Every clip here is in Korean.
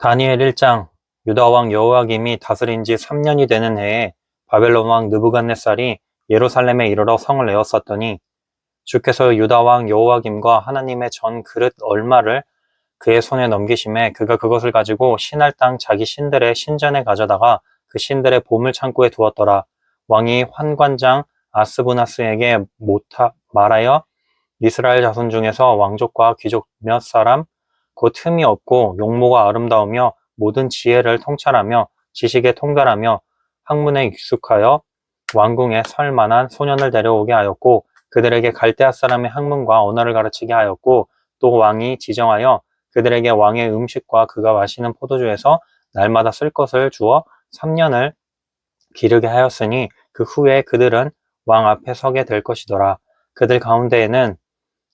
다니엘 1장. 유다 왕 여호야김이 다스린 지 3년이 되는 해에 바벨론 왕 느부갓네살이 예루살렘에 이르러 성을 에워쌌더니 주께서 유다 왕 여호야김과 하나님의 전 그릇 얼마를 그의 손에 넘기심에 그가 그것을 가지고 신할 땅 자기 신들의 신전에 가져다가 그 신들의 보물 창고에 두었더라. 왕이 환관장 아스부나스에게 말하여 이스라엘 자손 중에서 왕족과 귀족 몇 사람 곧 흠이 없고 용모가 아름다우며 모든 지혜를 통찰하며 지식에 통달하며 학문에 익숙하여 왕궁에 설 만한 소년을 데려오게 하였고 그들에게 갈대아 사람의 학문과 언어를 가르치게 하였고 또 왕이 지정하여 그들에게 왕의 음식과 그가 마시는 포도주에서 날마다 쓸 것을 주어 3년을 기르게 하였으니 그 후에 그들은 왕 앞에 서게 될 것이더라. 그들 가운데에는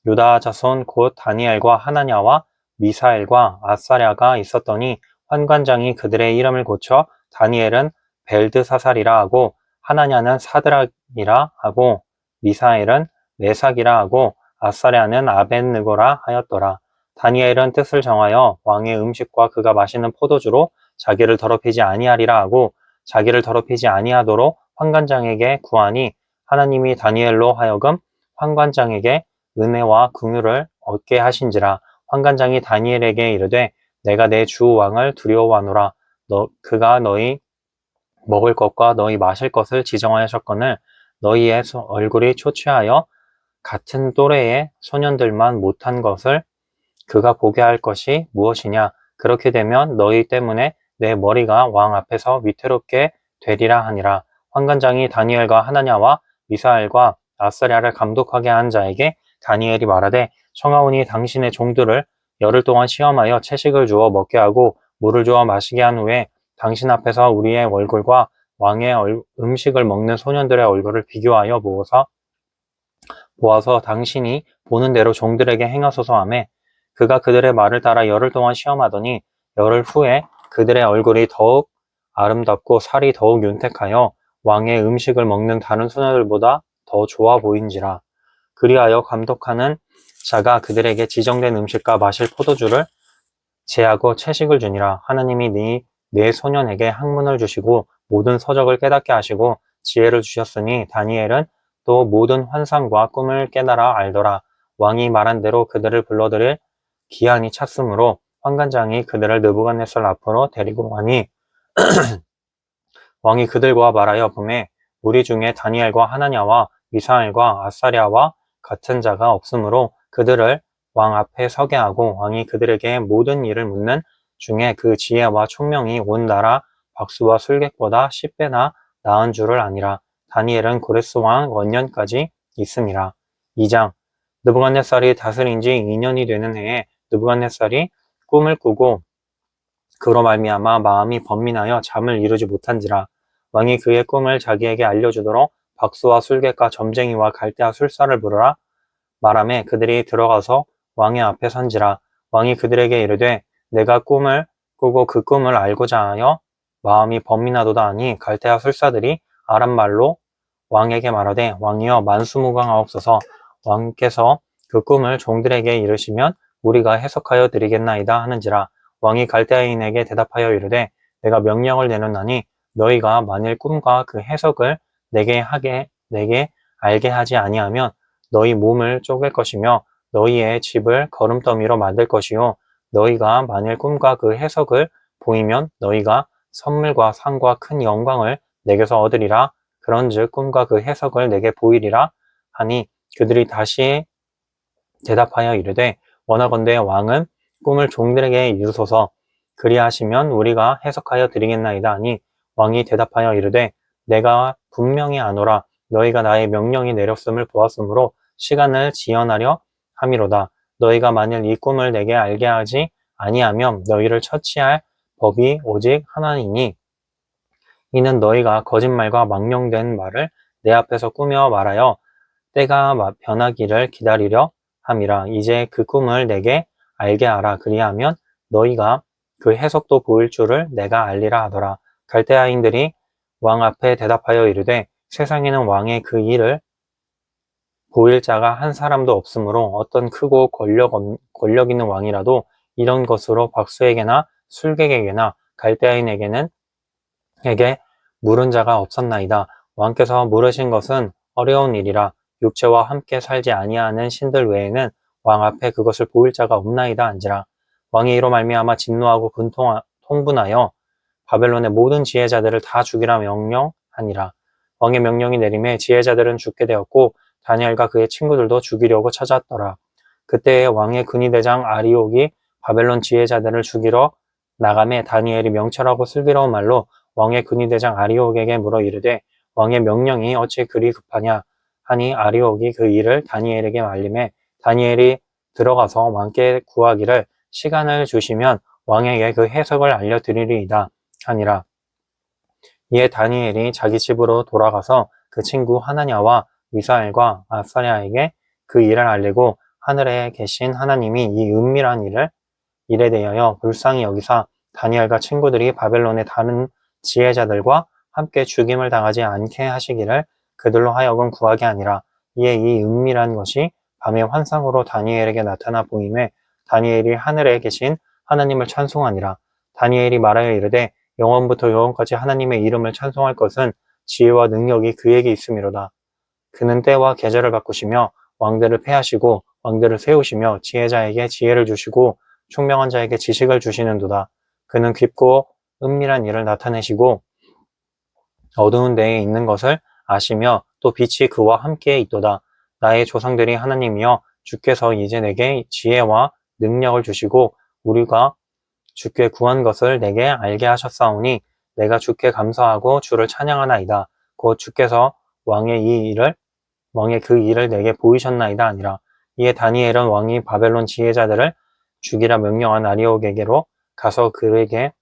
유다 자손 곧 다니엘과 하나냐와 미사엘과 아사랴가 있었더니 환관장이 그들의 이름을 고쳐 다니엘은 벨드사살이라 하고 하나냐는 사드락이라 하고 미사엘은 메삭이라 하고 아사랴는 아벳느고라 하였더라. 다니엘은 뜻을 정하여 왕의 음식과 그가 마시는 포도주로 자기를 더럽히지 아니하리라 하고 자기를 더럽히지 아니하도록 환관장에게 구하니 하나님이 다니엘로 하여금 환관장에게 은혜와 긍휼을 얻게 하신지라. 환관장이 다니엘에게 이르되 내가 내 주 왕을 두려워하노라. 그가 너희 먹을 것과 너희 마실 것을 지정하셨거늘 너희의 얼굴이 초췌하여 같은 또래의 소년들만 못한 것을 그가 보게 할 것이 무엇이냐. 그렇게 되면 너희 때문에 내 머리가 왕 앞에서 위태롭게 되리라 하니라. 환관장이 다니엘과 하나냐와 미사엘과 아사랴를 감독하게 한 자에게 다니엘이 말하되 청하오니 당신의 종들을 열흘 동안 시험하여 채식을 주어 먹게 하고 물을 주어 마시게 한 후에 당신 앞에서 우리의 얼굴과 왕의 음식을 먹는 소년들의 얼굴을 비교하여 보아서 당신이 보는 대로 종들에게 행하소서 하매 그가 그들의 말을 따라 열흘 동안 시험하더니 열흘 후에 그들의 얼굴이 더욱 아름답고 살이 더욱 윤택하여 왕의 음식을 먹는 다른 소년들보다 더 좋아 보인지라. 그리하여 감독하는 자가 그들에게 지정된 음식과 마실 포도주를 제하고 채식을 주니라. 하나님이 네 소년에게 학문을 주시고 모든 서적을 깨닫게 하시고 지혜를 주셨으니 다니엘은 또 모든 환상과 꿈을 깨달아 알더라. 왕이 말한 대로 그들을 불러들일 기한이 찼으므로 환관장이 그들을 느부갓네살 앞으로 데리고 가니 왕이 그들과 말하여 보매 우리 중에 다니엘과 하나냐와 미사엘과 아사랴와 같은 자가 없으므로 그들을 왕 앞에 서게 하고 왕이 그들에게 모든 일을 묻는 중에 그 지혜와 총명이 온 나라 박수와 술객보다 10배나 나은 줄을 아니라. 다니엘은 고레스 왕 원년까지 있음이라. 2장. 느부갓네살이 다스린 지 2년이 되는 해에 느부갓네살이 꿈을 꾸고 그로 말미암아 마음이 번민하여 잠을 이루지 못한지라. 왕이 그의 꿈을 자기에게 알려주도록 박수와 술객과 점쟁이와 갈대아 술사를 부르라 말하매 그들이 들어가서 왕의 앞에 선지라. 왕이 그들에게 이르되 내가 꿈을 꾸고 그 꿈을 알고자 하여 마음이 번민하도다 하니 갈대아 술사들이 아람 말로 왕에게 말하되 왕이여 만수무강하옵소서. 왕께서 그 꿈을 종들에게 이르시면 우리가 해석하여 드리겠나이다 하는지라. 왕이 갈대아인에게 대답하여 이르되 내가 명령을 내놓나니 너희가 만일 꿈과 그 해석을 내게 알게 하지 아니하면 너희 몸을 쪼갤 것이며 너희의 집을 거름더미로 만들 것이요 너희가 만일 꿈과 그 해석을 보이면 너희가 선물과 상과 큰 영광을 내게서 얻으리라. 그런즉 꿈과 그 해석을 내게 보이리라 하니 그들이 다시 대답하여 이르되 원하건대 왕은 꿈을 종들에게 이루소서. 그리하시면 우리가 해석하여 드리겠나이다 하니 왕이 대답하여 이르되 내가 분명히 아노라. 너희가 나의 명령이 내렸음을 보았으므로 시간을 지연하려 함이로다. 너희가 만일 이 꿈을 내게 알게 하지 아니하면 너희를 처치할 법이 오직 하나이니 이는 너희가 거짓말과 망령된 말을 내 앞에서 꾸며 말하여 때가 변하기를 기다리려 함이라. 이제 그 꿈을 내게 알게 하라. 그리하면 너희가 그 해석도 보일 줄을 내가 알리라 하더라. 갈대아인들이 왕 앞에 대답하여 이르되 세상에는 왕의 그 일을 보일 자가 한 사람도 없으므로 어떤 크고 권력 있는 왕이라도 이런 것으로 박수에게나 술객에게나 갈대아인에게 물은 자가 없었나이다. 왕께서 물으신 것은 어려운 일이라 육체와 함께 살지 아니하는 신들 외에는 왕 앞에 그것을 보일 자가 없나이다 한지라. 왕이 이로 말미암아 진노하고 통분하여 바벨론의 모든 지혜자들을 다 죽이라 명령하니라. 왕의 명령이 내림에 지혜자들은 죽게 되었고 다니엘과 그의 친구들도 죽이려고 찾았더라. 그때에 왕의 근위대장 아리옥이 바벨론 지혜자들을 죽이러 나가매 다니엘이 명철하고 슬기로운 말로 왕의 근위대장 아리옥에게 물어 이르되 왕의 명령이 어찌 그리 급하냐 하니 아리옥이 그 일을 다니엘에게 알림해 다니엘이 들어가서 왕께 구하기를 시간을 주시면 왕에게 그 해석을 알려드리리이다 하니라. 이에 다니엘이 자기 집으로 돌아가서 그 친구 하나냐와 미사엘과 아사랴에게 그 일을 알리고 하늘에 계신 하나님이 이 은밀한 일에 대하여 불쌍히 여기사 다니엘과 친구들이 바벨론의 다른 지혜자들과 함께 죽임을 당하지 않게 하시기를 그들로 하여금 구하게 하니라. 이에 이 은밀한 것이 밤의 환상으로 다니엘에게 나타나 보임에 다니엘이 하늘에 계신 하나님을 찬송하니라. 다니엘이 말하여 이르되 영원부터 영원까지 하나님의 이름을 찬송할 것은 지혜와 능력이 그에게 있음이로다. 그는 때와 계절을 바꾸시며 왕들을 패하시고 왕들을 세우시며 지혜자에게 지혜를 주시고 총명한 자에게 지식을 주시는도다. 그는 깊고 은밀한 일을 나타내시고 어두운 데에 있는 것을 아시며 또 빛이 그와 함께 있도다. 나의 조상들이 하나님이여 주께서 이제 내게 지혜와 능력을 주시고 우리가 주께 구한 것을 내게 알게 하셨사오니 내가 주께 감사하고 주를 찬양하나이다. 곧 주께서 왕의 그 일을 내게 보이셨나이다 아니라. 이에 다니엘은 왕이 바벨론 지혜자들을 죽이라 명령한 아리옥에게로 가서 그에게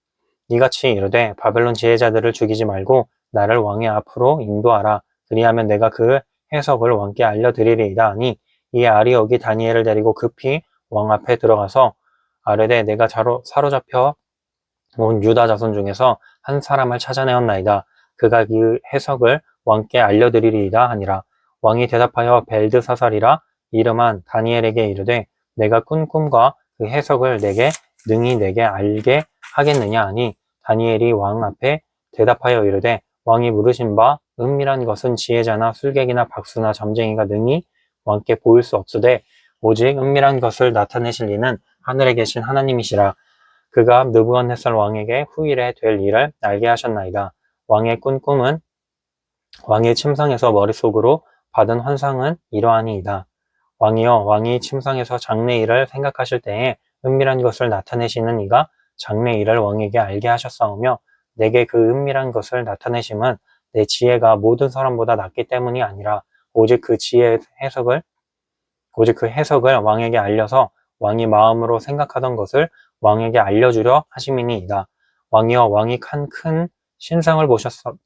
이같이 이르되 바벨론 지혜자들을 죽이지 말고 나를 왕의 앞으로 인도하라. 그리하면 내가 그 해석을 왕께 알려드리리이다 하니 이에 아리옥이 다니엘을 데리고 급히 왕 앞에 들어가서 아뢰되 내가 사로잡혀 온 유다 자손 중에서 한 사람을 찾아내었나이다. 그가 그 해석을 왕께 알려드리리이다 하니라. 왕이 대답하여 벨드사살이라 이름한 다니엘에게 이르되 내가 꾼 꿈과 그 해석을 능히 내게 알게 하겠느냐 하니 다니엘이 왕 앞에 대답하여 이르되 왕이 물으신 바 은밀한 것은 지혜자나 술객이나 박수나 점쟁이가 능히 왕께 보일 수 없으되 오직 은밀한 것을 나타내실 이는 하늘에 계신 하나님이시라. 그가 느부갓네살 왕에게 후일에 될 일을 알게 하셨나이다. 왕의 꾼 꿈은 왕의 침상에서 머릿속으로 받은 환상은 이러하니이다. 왕이여 왕이 침상에서 장래일을 생각하실 때에 은밀한 것을 나타내시는 이가 장래일을 왕에게 알게 하셨사오며 내게 그 은밀한 것을 나타내심은 내 지혜가 모든 사람보다 낫기 때문이 아니라 오직 그 해석을 왕에게 알려서 왕이 마음으로 생각하던 것을 왕에게 알려주려 하심이니이다. 왕이여 왕이 큰 신상을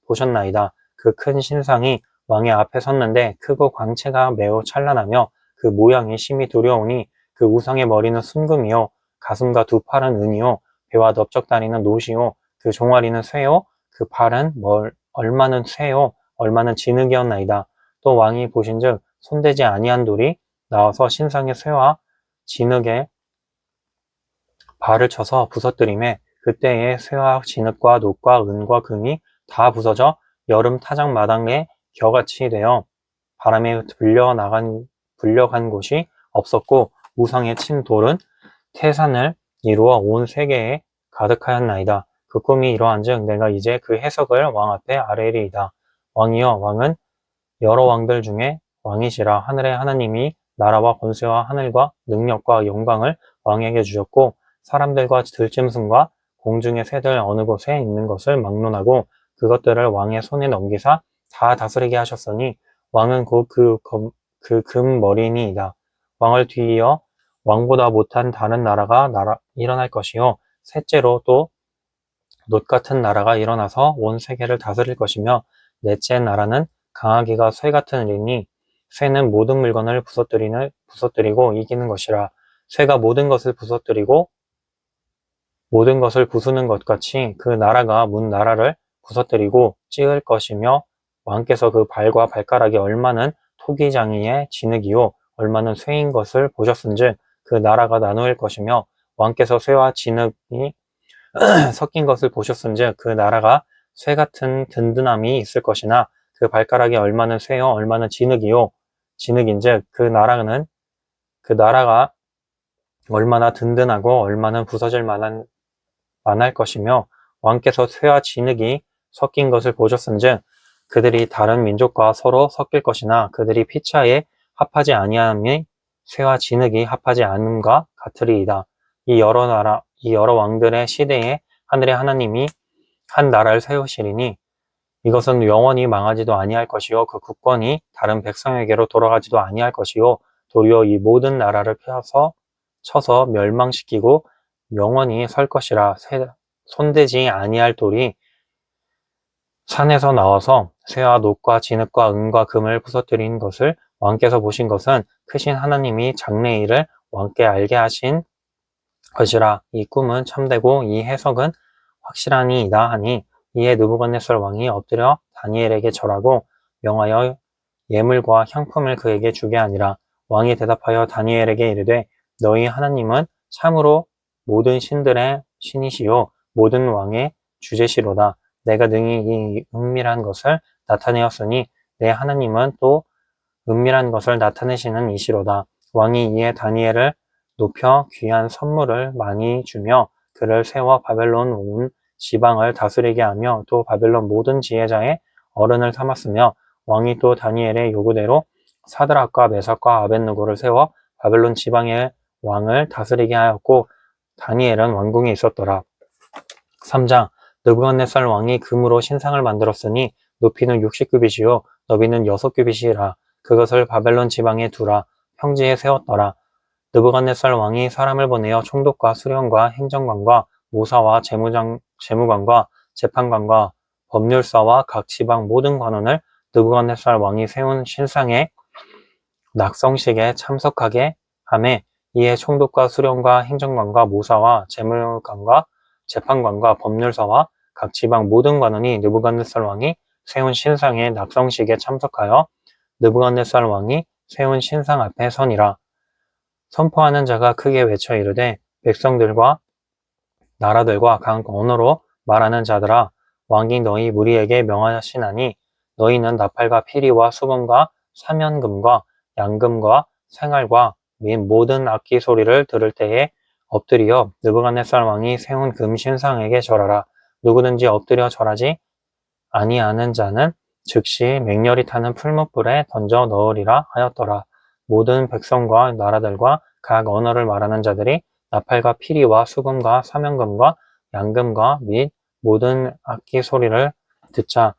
보셨나이다. 그 큰 신상이 왕의 앞에 섰는데 크고 광채가 매우 찬란하며 그 모양이 심히 두려우니 그 우상의 머리는 순금이요 가슴과 두 팔은 은이요 배와 넓적다리는 노시요 그 종아리는 쇠요 그 팔은 얼마는 쇠요 얼마는 진흙이었나이다. 또 왕이 보신즉 손대지 아니한 돌이 나와서 신상의 쇠와 진흙에 발을 쳐서 부서뜨리매 그때에 쇠와 진흙과 녹과 은과 금이 다 부서져 여름 타작 마당에 겨같이 되어 바람에 불려간 곳이 없었고 우상에 친 돌은 태산을 이루어 온 세계에 가득하였나이다. 그 꿈이 이러한즉 내가 이제 그 해석을 왕 앞에 아뢰리이다. 왕이여 왕은 여러 왕들 중에 왕이시라. 하늘의 하나님이 나라와 권세와 하늘과 능력과 영광을 왕에게 주셨고 사람들과 들짐승과 공중의 새들 어느 곳에 있는 것을 막론하고 그것들을 왕의 손에 넘기사 다 다스리게 하셨으니 왕은 곧 그 금머리니이다. 왕을 뒤이어 왕보다 못한 다른 나라가 일어날 것이요 셋째로 또 놋 같은 나라가 일어나서 온 세계를 다스릴 것이며 넷째 나라는 강하기가 쇠 같은 일이니 쇠는 모든 물건을 부서뜨리고 이기는 것이라. 쇠가 모든 것을 부서뜨리고 모든 것을 부수는 것 같이 그 나라가 문 나라를 부서뜨리고 찌을 것이며 왕께서 그 발과 발가락이 얼마는 토기장이의 진흙이요 얼마는 쇠인 것을 보셨은즉 그 나라가 나누일 것이며 왕께서 쇠와 진흙이 섞인 것을 보셨은즉 그 나라가 쇠 같은 든든함이 있을 것이나 그 발가락이 얼마는 쇠요 얼마는 진흙이요 진흙인즉 그 나라가 얼마나 든든하고 얼마는 부서질 만할 것이며 왕께서 쇠와 진흙이 섞인 것을 보셨은즉 그들이 다른 민족과 서로 섞일 것이나 그들이 피차에 합하지 아니함이 쇠와 진흙이 합하지 않음과 같으리이다. 이 여러 왕들의 시대에 하늘의 하나님이 한 나라를 세우시리니 이것은 영원히 망하지도 아니할 것이요 그 국권이 다른 백성에게로 돌아가지도 아니할 것이요 도리어 이 모든 나라를 쳐서 멸망시키고 영원히 설 것이라. 손대지 아니할 돌이 산에서 나와서 쇠와 녹과 진흙과 은과 금을 부서뜨린 것을 왕께서 보신 것은 크신 하나님이 장래일을 왕께 알게 하신 것이라. 이 꿈은 참되고 이 해석은 확실하니이다 하니 이에 느부갓네살 왕이 엎드려 다니엘에게 절하고 명하여 예물과 향품을 그에게 주게 하니라. 왕이 대답하여 다니엘에게 이르되 너희 하나님은 참으로 모든 신들의 신이시요 모든 왕의 주제시로다. 내가 능히 이 은밀한 것을 나타내었으니 내 하나님은 또 은밀한 것을 나타내시는 이시로다. 왕이 이에 다니엘을 높여 귀한 선물을 많이 주며 그를 세워 바벨론 온 지방을 다스리게 하며 또 바벨론 모든 지혜자의 어른을 삼았으며 왕이 또 다니엘의 요구대로 사드락과 메삭과 아벳느고를 세워 바벨론 지방의 왕을 다스리게 하였고 다니엘은 왕궁에 있었더라. 3장 느부갓네살 왕이 금으로 신상을 만들었으니 높이는 60규빗이요 너비는 6규빗이라. 그것을 바벨론 지방에 두라. 평지에 세웠더라. 느부갓네살 왕이 사람을 보내어 총독과 수령과 행정관과 모사와 재무관과 재판관과 법률사와 각 지방 모든 관원을 느부갓네살 왕이 세운 신상의 낙성식에 참석하게 하매 이에 총독과 수령과 행정관과 모사와 재무관과 재판관과 법률사와 각 지방 모든 관원이 느부갓네살 왕이 세운 신상의 낙성식에 참석하여 느부갓네살 왕이 세운 신상 앞에 서니라. 선포하는 자가 크게 외쳐 이르되 백성들과 나라들과 각 언어로 말하는 자들아 왕이 너희 무리에게 명하시나니 너희는 나팔과 피리와 수금과 사면금과 양금과 생활과 및 모든 악기 소리를 들을 때에 엎드려 느부갓네살 왕이 세운 금 신상에게 절하라. 누구든지 엎드려 절하지 아니하는 자는 즉시 맹렬히 타는 풀무불에 던져 넣으리라 하였더라. 모든 백성과 나라들과 각 언어를 말하는 자들이 나팔과 피리와 수금과 사면금과 양금과 및 모든 악기 소리를 듣자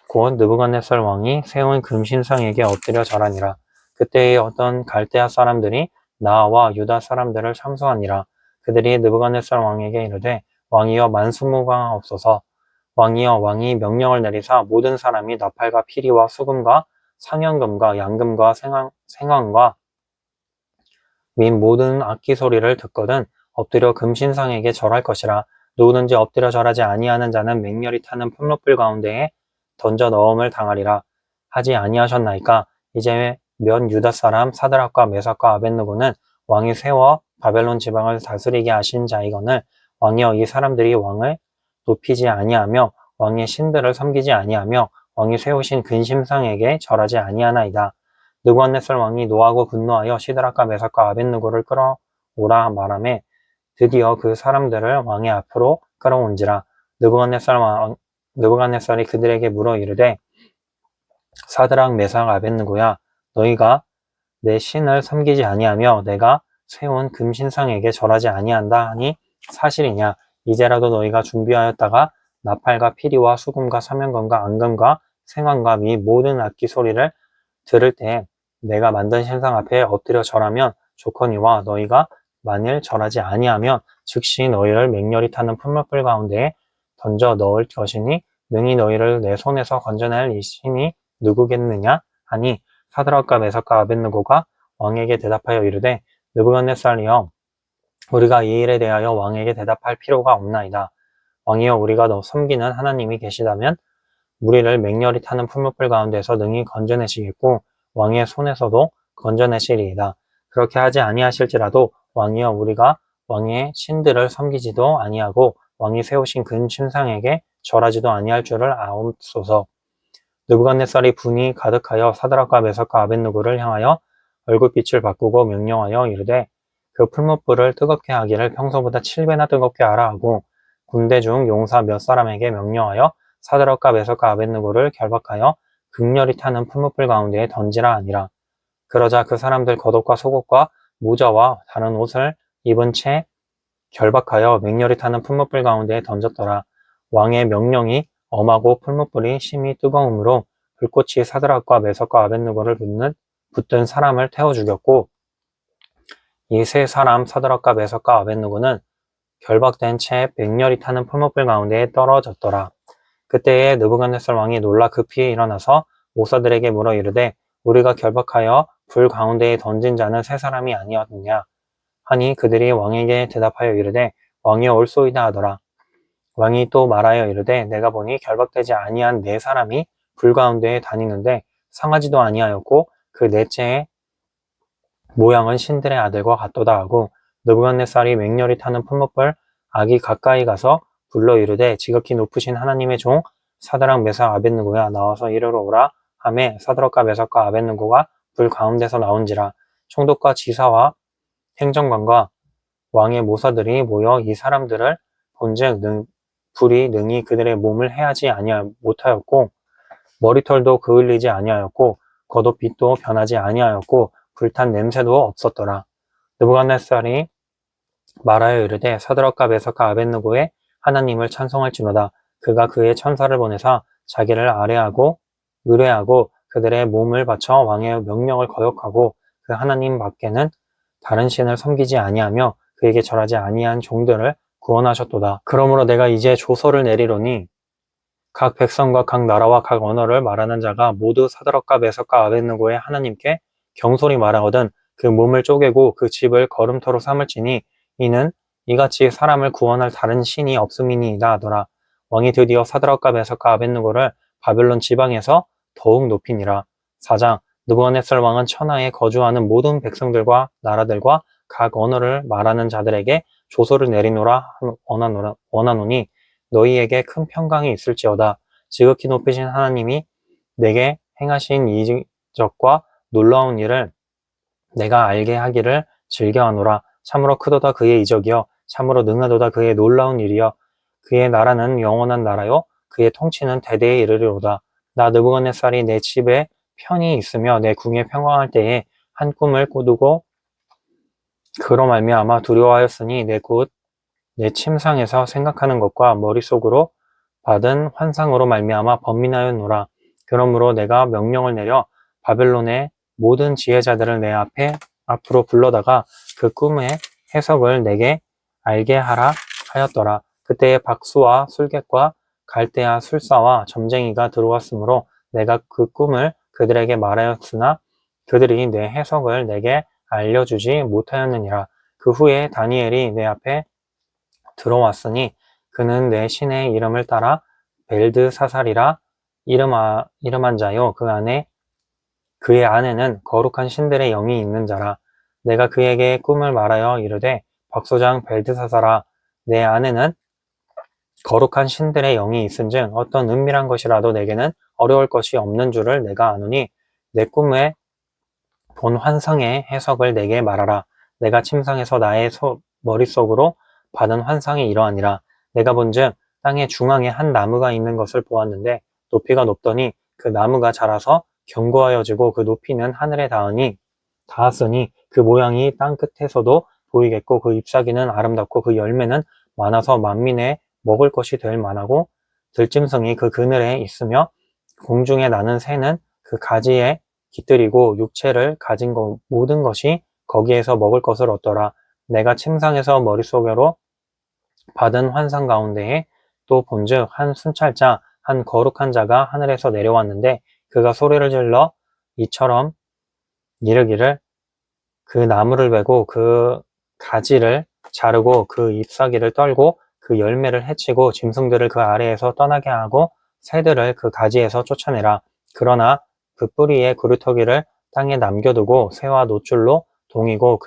곧 느부갓네살 왕이 세운 금신상에게 엎드려 절하니라. 그때에 어떤 갈대아 사람들이 나와 유다 사람들을 참소하니라. 그들이 느부갓네살 왕에게 이르되 왕이여 만수무강하옵소서. 왕이여 왕이 명령을 내리사 모든 사람이 나팔과 피리와 수금과 상현금과 양금과 생황과 및 모든 악기 소리를 듣거든 엎드려 금신상에게 절할 것이라. 누구든지 엎드려 절하지 아니하는 자는 맹렬히 타는 풀무불 가운데에 던져 넣음을 당하리라. 하지 아니하셨나이까. 이제 몇 유다 사람 사드락과 메삭과 아벳느고는 왕이 세워 바벨론 지방을 다스리게 하신 자이거늘 왕이여 이 사람들이 왕을 높이지 아니하며 왕의 신들을 섬기지 아니하며 왕이 세우신 근심상에게 절하지 아니하나이다. 느부갓네살 왕이 노하고 분노하여 시드락과 메삭과 아벳느고를 끌어오라 말하매 드디어 그 사람들을 왕의 앞으로 끌어온지라. 느부갓네살이 그들에게 물어 이르되 사드락 메삭 아벳느고야 너희가 내 신을 섬기지 아니하며 내가 세운 금신상에게 절하지 아니한다 하니 사실이냐. 이제라도 너희가 준비하였다가 나팔과 피리와 수금과 사면금과 앙금과 생황과 및 모든 악기 소리를 들을 때 내가 만든 신상 앞에 엎드려 절하면 좋거니와 너희가 만일 절하지 아니하면 즉시 너희를 맹렬히 타는 풀무불 가운데에 던져 넣을 것이니 능히 너희를 내 손에서 건져낼 이 신이 누구겠느냐 하니 사드락과 메삭과 아벳느고가 왕에게 대답하여 이르되 느부갓네살이여 우리가 이 일에 대하여 왕에게 대답할 필요가 없나이다. 왕이여 우리가 너 섬기는 하나님이 계시다면 우리를 맹렬히 타는 풀무불 가운데서 능히 건져내시겠고 왕의 손에서도 건져내시리이다. 그렇게 하지 아니하실지라도 왕이여 우리가 왕의 신들을 섬기지도 아니하고 왕이 세우신 근 침상에게 절하지도 아니할 줄을 아옵소서. 느부갓네살이 분이 가득하여 사드락과 메삭과 아벳느고를 향하여 얼굴빛을 바꾸고 명령하여 이르되 그 풀무불을 뜨겁게 하기를 평소보다 7배나 뜨겁게 하라 하고 군대 중 용사 몇 사람에게 명령하여 사드락과 메삭과 아벳느고를 결박하여 극렬히 타는 풀무불 가운데에 던지라 하니라. 그러자 그 사람들 겉옷과 속옷과 모자와 다른 옷을 입은 채 결박하여 맹렬히 타는 풀무불 가운데에 던졌더라. 왕의 명령이 엄하고 풀무불이 심히 뜨거우므로 불꽃이 사드락과 메삭과 아벳느고를 붙든 사람을 태워 죽였고 이 세 사람 사드락과 메삭과 아벳느고는 결박된 채 맹렬히 타는 풀무불 가운데에 떨어졌더라. 그때에 느부갓네살 왕이 놀라 급히 일어나서 모사들에게 물어 이르되 우리가 결박하여 불 가운데에 던진 자는 세 사람이 아니었느냐 하니 그들이 왕에게 대답하여 이르되 왕이여 옳소이다 하더라. 왕이 또 말하여 이르되 내가 보니 결박되지 아니한 네 사람이 불 가운데에 다니는데 상하지도 아니하였고 그 넷째의 모양은 신들의 아들과 같도다 하고 느부갓네살이 맹렬히 타는 풀무불 악이 가까이 가서 불러 이르되 지극히 높으신 하나님의 종 사드락 메삭 아벳느고야 나와서 이르러 오라 하매 사드락과 메삭과 아벳느고가 불 가운데서 나온지라. 총독과 지사와 행정관과 왕의 모사들이 모여 이 사람들을 본즉 불이 능히 그들의 몸을 해하지 못하였고 머리털도 그을리지 아니하였고 겉옷빛도 변하지 아니하였고 불탄 냄새도 없었더라. 느부갓네살이 말하여 이르되 사드락과 메삭과 아벳느고의 하나님을 찬송할지로다. 그가 그의 천사를 보내사 자기를 의뢰하고 그들의 몸을 바쳐 왕의 명령을 거역하고 그 하나님 밖에는 다른 신을 섬기지 아니하며 그에게 절하지 아니한 종들을 구원하셨도다. 그러므로 내가 이제 조서를 내리노니 각 백성과 각 나라와 각 언어를 말하는 자가 모두 사드락과 메삭과 아벳느고의 하나님께 경솔히 말하거든 그 몸을 쪼개고 그 집을 걸음터로 삼을지니 이는 이같이 사람을 구원할 다른 신이 없음이니이다 하더라. 왕이 드디어 사드락과 메삭과 아벳느고를 바벨론 지방에서 더욱 높이니라. 4장 느부갓네살 왕은 천하에 거주하는 모든 백성들과 나라들과 각 언어를 말하는 자들에게 조서를 내리노라 원하노니 너희에게 큰 평강이 있을지어다. 지극히 높으신 하나님이 내게 행하신 이적과 놀라운 일을 내가 알게 하기를 즐겨하노라. 참으로 크도다 그의 이적이여 참으로 능하도다 그의 놀라운 일이여 그의 나라는 영원한 나라요 그의 통치는 대대에 이르리로다. 나 느부갓네살이 내 집에 편히 있으며 내 궁에 평강할 때에 한 꿈을 꾸두고 그로 말미암아 두려워하였으니 내 침상에서 생각하는 것과 머릿속으로 받은 환상으로 말미암아 번민하였노라. 그러므로 내가 명령을 내려 바벨론의 모든 지혜자들을 내 앞으로 불러다가 그 꿈의 해석을 내게 알게 하라 하였더라. 그때에 박수와 술객과 갈대아 술사와 점쟁이가 들어왔으므로 내가 그 꿈을 그들에게 말하였으나 그들이 내 해석을 내게 알려주지 못하였느니라. 그 후에 다니엘이 내 앞에 들어왔으니 그는 내 신의 이름을 따라 벨드사살이라 이름한 자요 그의 안에는 거룩한 신들의 영이 있는 자라. 내가 그에게 꿈을 말하여 이르되 박소장 벨드사살아 내 안에는 거룩한 신들의 영이 있은즉 어떤 은밀한 것이라도 내게는 어려울 것이 없는 줄을 내가 아노니 내 꿈에 본 환상의 해석을 내게 말하라. 내가 침상에서 나의 머릿속으로 받은 환상이 이러하니라. 내가 본즉 땅의 중앙에 한 나무가 있는 것을 보았는데 높이가 높더니 그 나무가 자라서 견고하여지고 그 높이는 하늘에 닿았으니 그 모양이 땅 끝에서도 보이겠고 그 잎사귀는 아름답고 그 열매는 많아서 만민의 먹을 것이 될 만하고 들짐승이 그 그늘에 있으며 공중에 나는 새는 그 가지에 깃들이고 육체를 가진 모든 것이 거기에서 먹을 것을 얻더라. 내가 침상에서 머릿속으로 받은 환상 가운데에 또 본즉 한 순찰자 한 거룩한 자가 하늘에서 내려왔는데 그가 소리를 질러 이처럼 이르기를 그 나무를 베고 그 가지를 자르고 그 잎사귀를 떨고 그 열매를 해치고 짐승들을 그 아래에서 떠나게 하고 새들을 그 가지에서 쫓아내라. 그러나 그 뿌리의 구루터기를 땅에 남겨두고 새와 노출로 동이고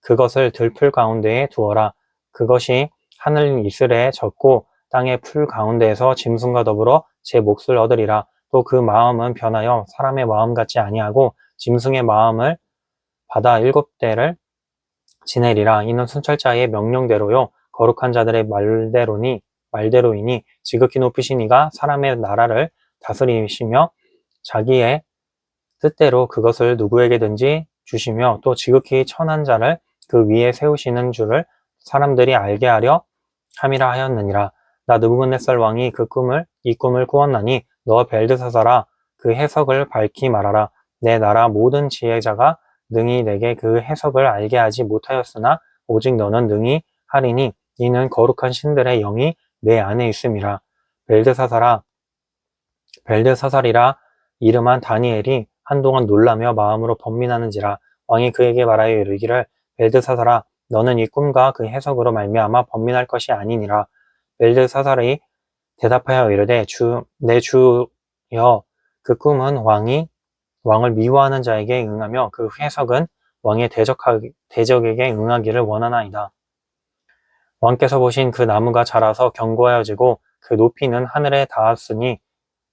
그것을 들풀 가운데에 두어라. 그것이 하늘 이슬에 젖고 땅의 풀 가운데에서 짐승과 더불어 제 몫을 얻으리라. 또 그 마음은 변하여 사람의 마음 같지 아니하고 짐승의 마음을 받아 7대를 지내리라. 이는 순찰자의 명령대로요 거룩한 자들의 말대로이니 지극히 높으신 이가 사람의 나라를 다스리시며 자기의 뜻대로 그것을 누구에게든지 주시며 또 지극히 천한 자를 그 위에 세우시는 줄을 사람들이 알게 하려 함이라 하였느니라. 나 느부갓네살 왕이 이 꿈을 꾸었나니 너 벨드사살아 그 해석을 밝히 말하라. 내 나라 모든 지혜자가 능히 내게 그 해석을 알게 하지 못하였으나 오직 너는 능히 하리니 이는 거룩한 신들의 영이 내 안에 있음이라. 벨드사살이라 이름한 다니엘이 한동안 놀라며 마음으로 번민하는지라. 왕이 그에게 말하여 이르기를 벨드사살아 너는 이 꿈과 그 해석으로 말미암아 번민할 것이 아니니라. 벨드사살이 대답하여 이르되 내 주여 그 꿈은 왕을 미워하는 자에게 응하며 그 해석은 왕의 대적에게 응하기를 원하나이다. 왕께서 보신 그 나무가 자라서 견고하여지고 그 높이는 하늘에 닿았으니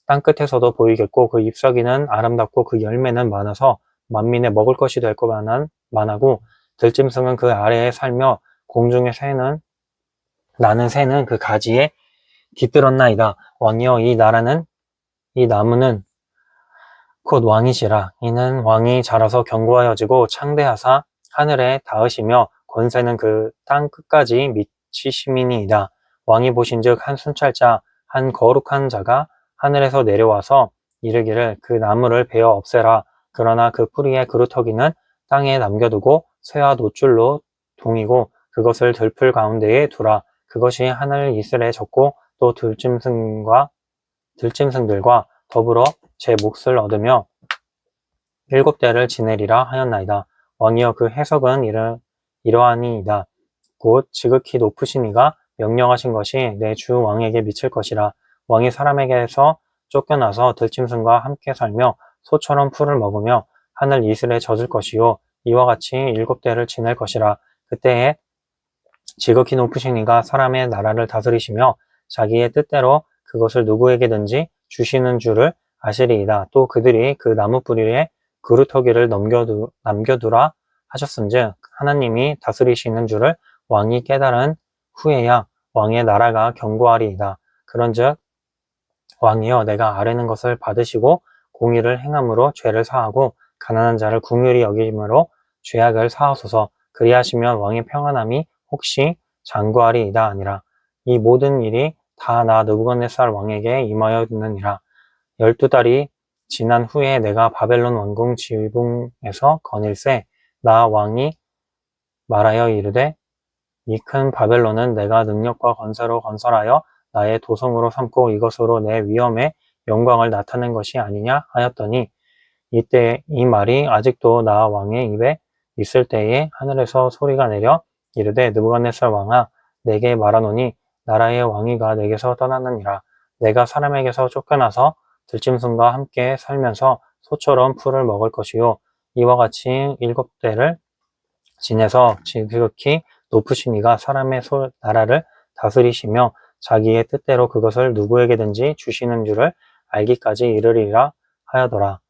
땅끝에서도 보이겠고 그 잎사귀는 아름답고 그 열매는 많아서 만민의 먹을 것이 될 것만 만하고 들짐승은 그 아래에 살며 공중의 나는 새는 그 가지에 깃들었나이다. 왕이여 이 나무는 곧 왕이시라. 이는 왕이 자라서 견고하여지고 창대하사 하늘에 닿으시며 권세는 그 땅 끝까지 미치심이니이다. 왕이 보신즉 한 순찰자 한 거룩한 자가 하늘에서 내려와서 이르기를 그 나무를 베어 없애라. 그러나 그 뿌리의 그루터기는 땅에 남겨두고 쇠와 놋줄로 동이고 그것을 들풀 가운데에 두라. 그것이 하늘 이슬에 젖고 또 들짐승들과 더불어 제 몫을 얻으며 7대를 지내리라 하였나이다. 왕이여 그 해석은 이러하니이다. 곧 지극히 높으신 이가 명령하신 것이 내 주 왕에게 미칠 것이라. 왕이 사람에게서 쫓겨나서 들짐승과 함께 살며 소처럼 풀을 먹으며 하늘 이슬에 젖을 것이요 이와 같이 7대를 지낼 것이라. 그때에 지극히 높으신 이가 사람의 나라를 다스리시며 자기의 뜻대로 그것을 누구에게든지 주시는 줄을 아시리이다. 또 그들이 그 나무 뿌리에 그루터기를 남겨두라 하셨은즉 하나님이 다스리시는 줄을 왕이 깨달은 후에야 왕의 나라가 견고하리이다. 그런즉 왕이여 내가 아뢰는 것을 받으시고 공의를 행함으로 죄를 사하고 가난한 자를 긍휼히 여김으로 죄악을 사하소서. 그리하시면 왕의 평안함이 혹시 장구하리이다 아니라. 이 모든 일이 다 나 느부갓네살 왕에게 임하였느니라. 12달이 지난 후에 내가 바벨론 왕궁 지붕에서 거닐세 나 왕이 말하여 이르되 이 큰 바벨론은 내가 능력과 권세로 건설하여 나의 도성으로 삼고 이것으로 내 위엄의 영광을 나타낸 것이 아니냐 하였더니 이때 이 말이 아직도 나 왕의 입에 있을 때에 하늘에서 소리가 내려 이르되 느부갓네살 왕아 내게 말하노니 나라의 왕위가 내게서 떠났느니라. 내가 사람에게서 쫓겨나서 들짐승과 함께 살면서 소처럼 풀을 먹을 것이요 이와 같이 7대를 지내서 지극히 높으신 이가 사람의 나라를 다스리시며 자기의 뜻대로 그것을 누구에게든지 주시는 줄을 알기까지 이르리라 하여더라.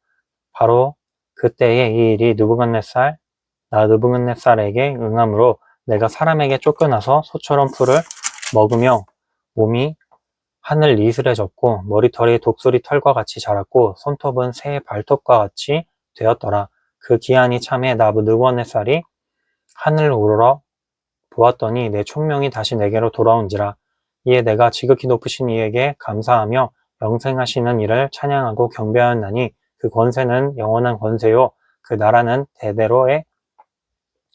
바로 그때에 이 일이 느부갓네살에게 응함으로 내가 사람에게 쫓겨나서 소처럼 풀을 먹으며 몸이 하늘 이슬에 젖고 머리털이 독수리 털과 같이 자랐고 손톱은 새의 발톱과 같이 되었더라. 그 기한이 참에 나 느부갓네살이 하늘 우러러 보았더니 내 총명이 다시 내게로 돌아온지라. 이에 내가 지극히 높으신 이에게 감사하며 영생하시는 이를 찬양하고 경배하였나니 그 권세는 영원한 권세요 그 나라는 대대로에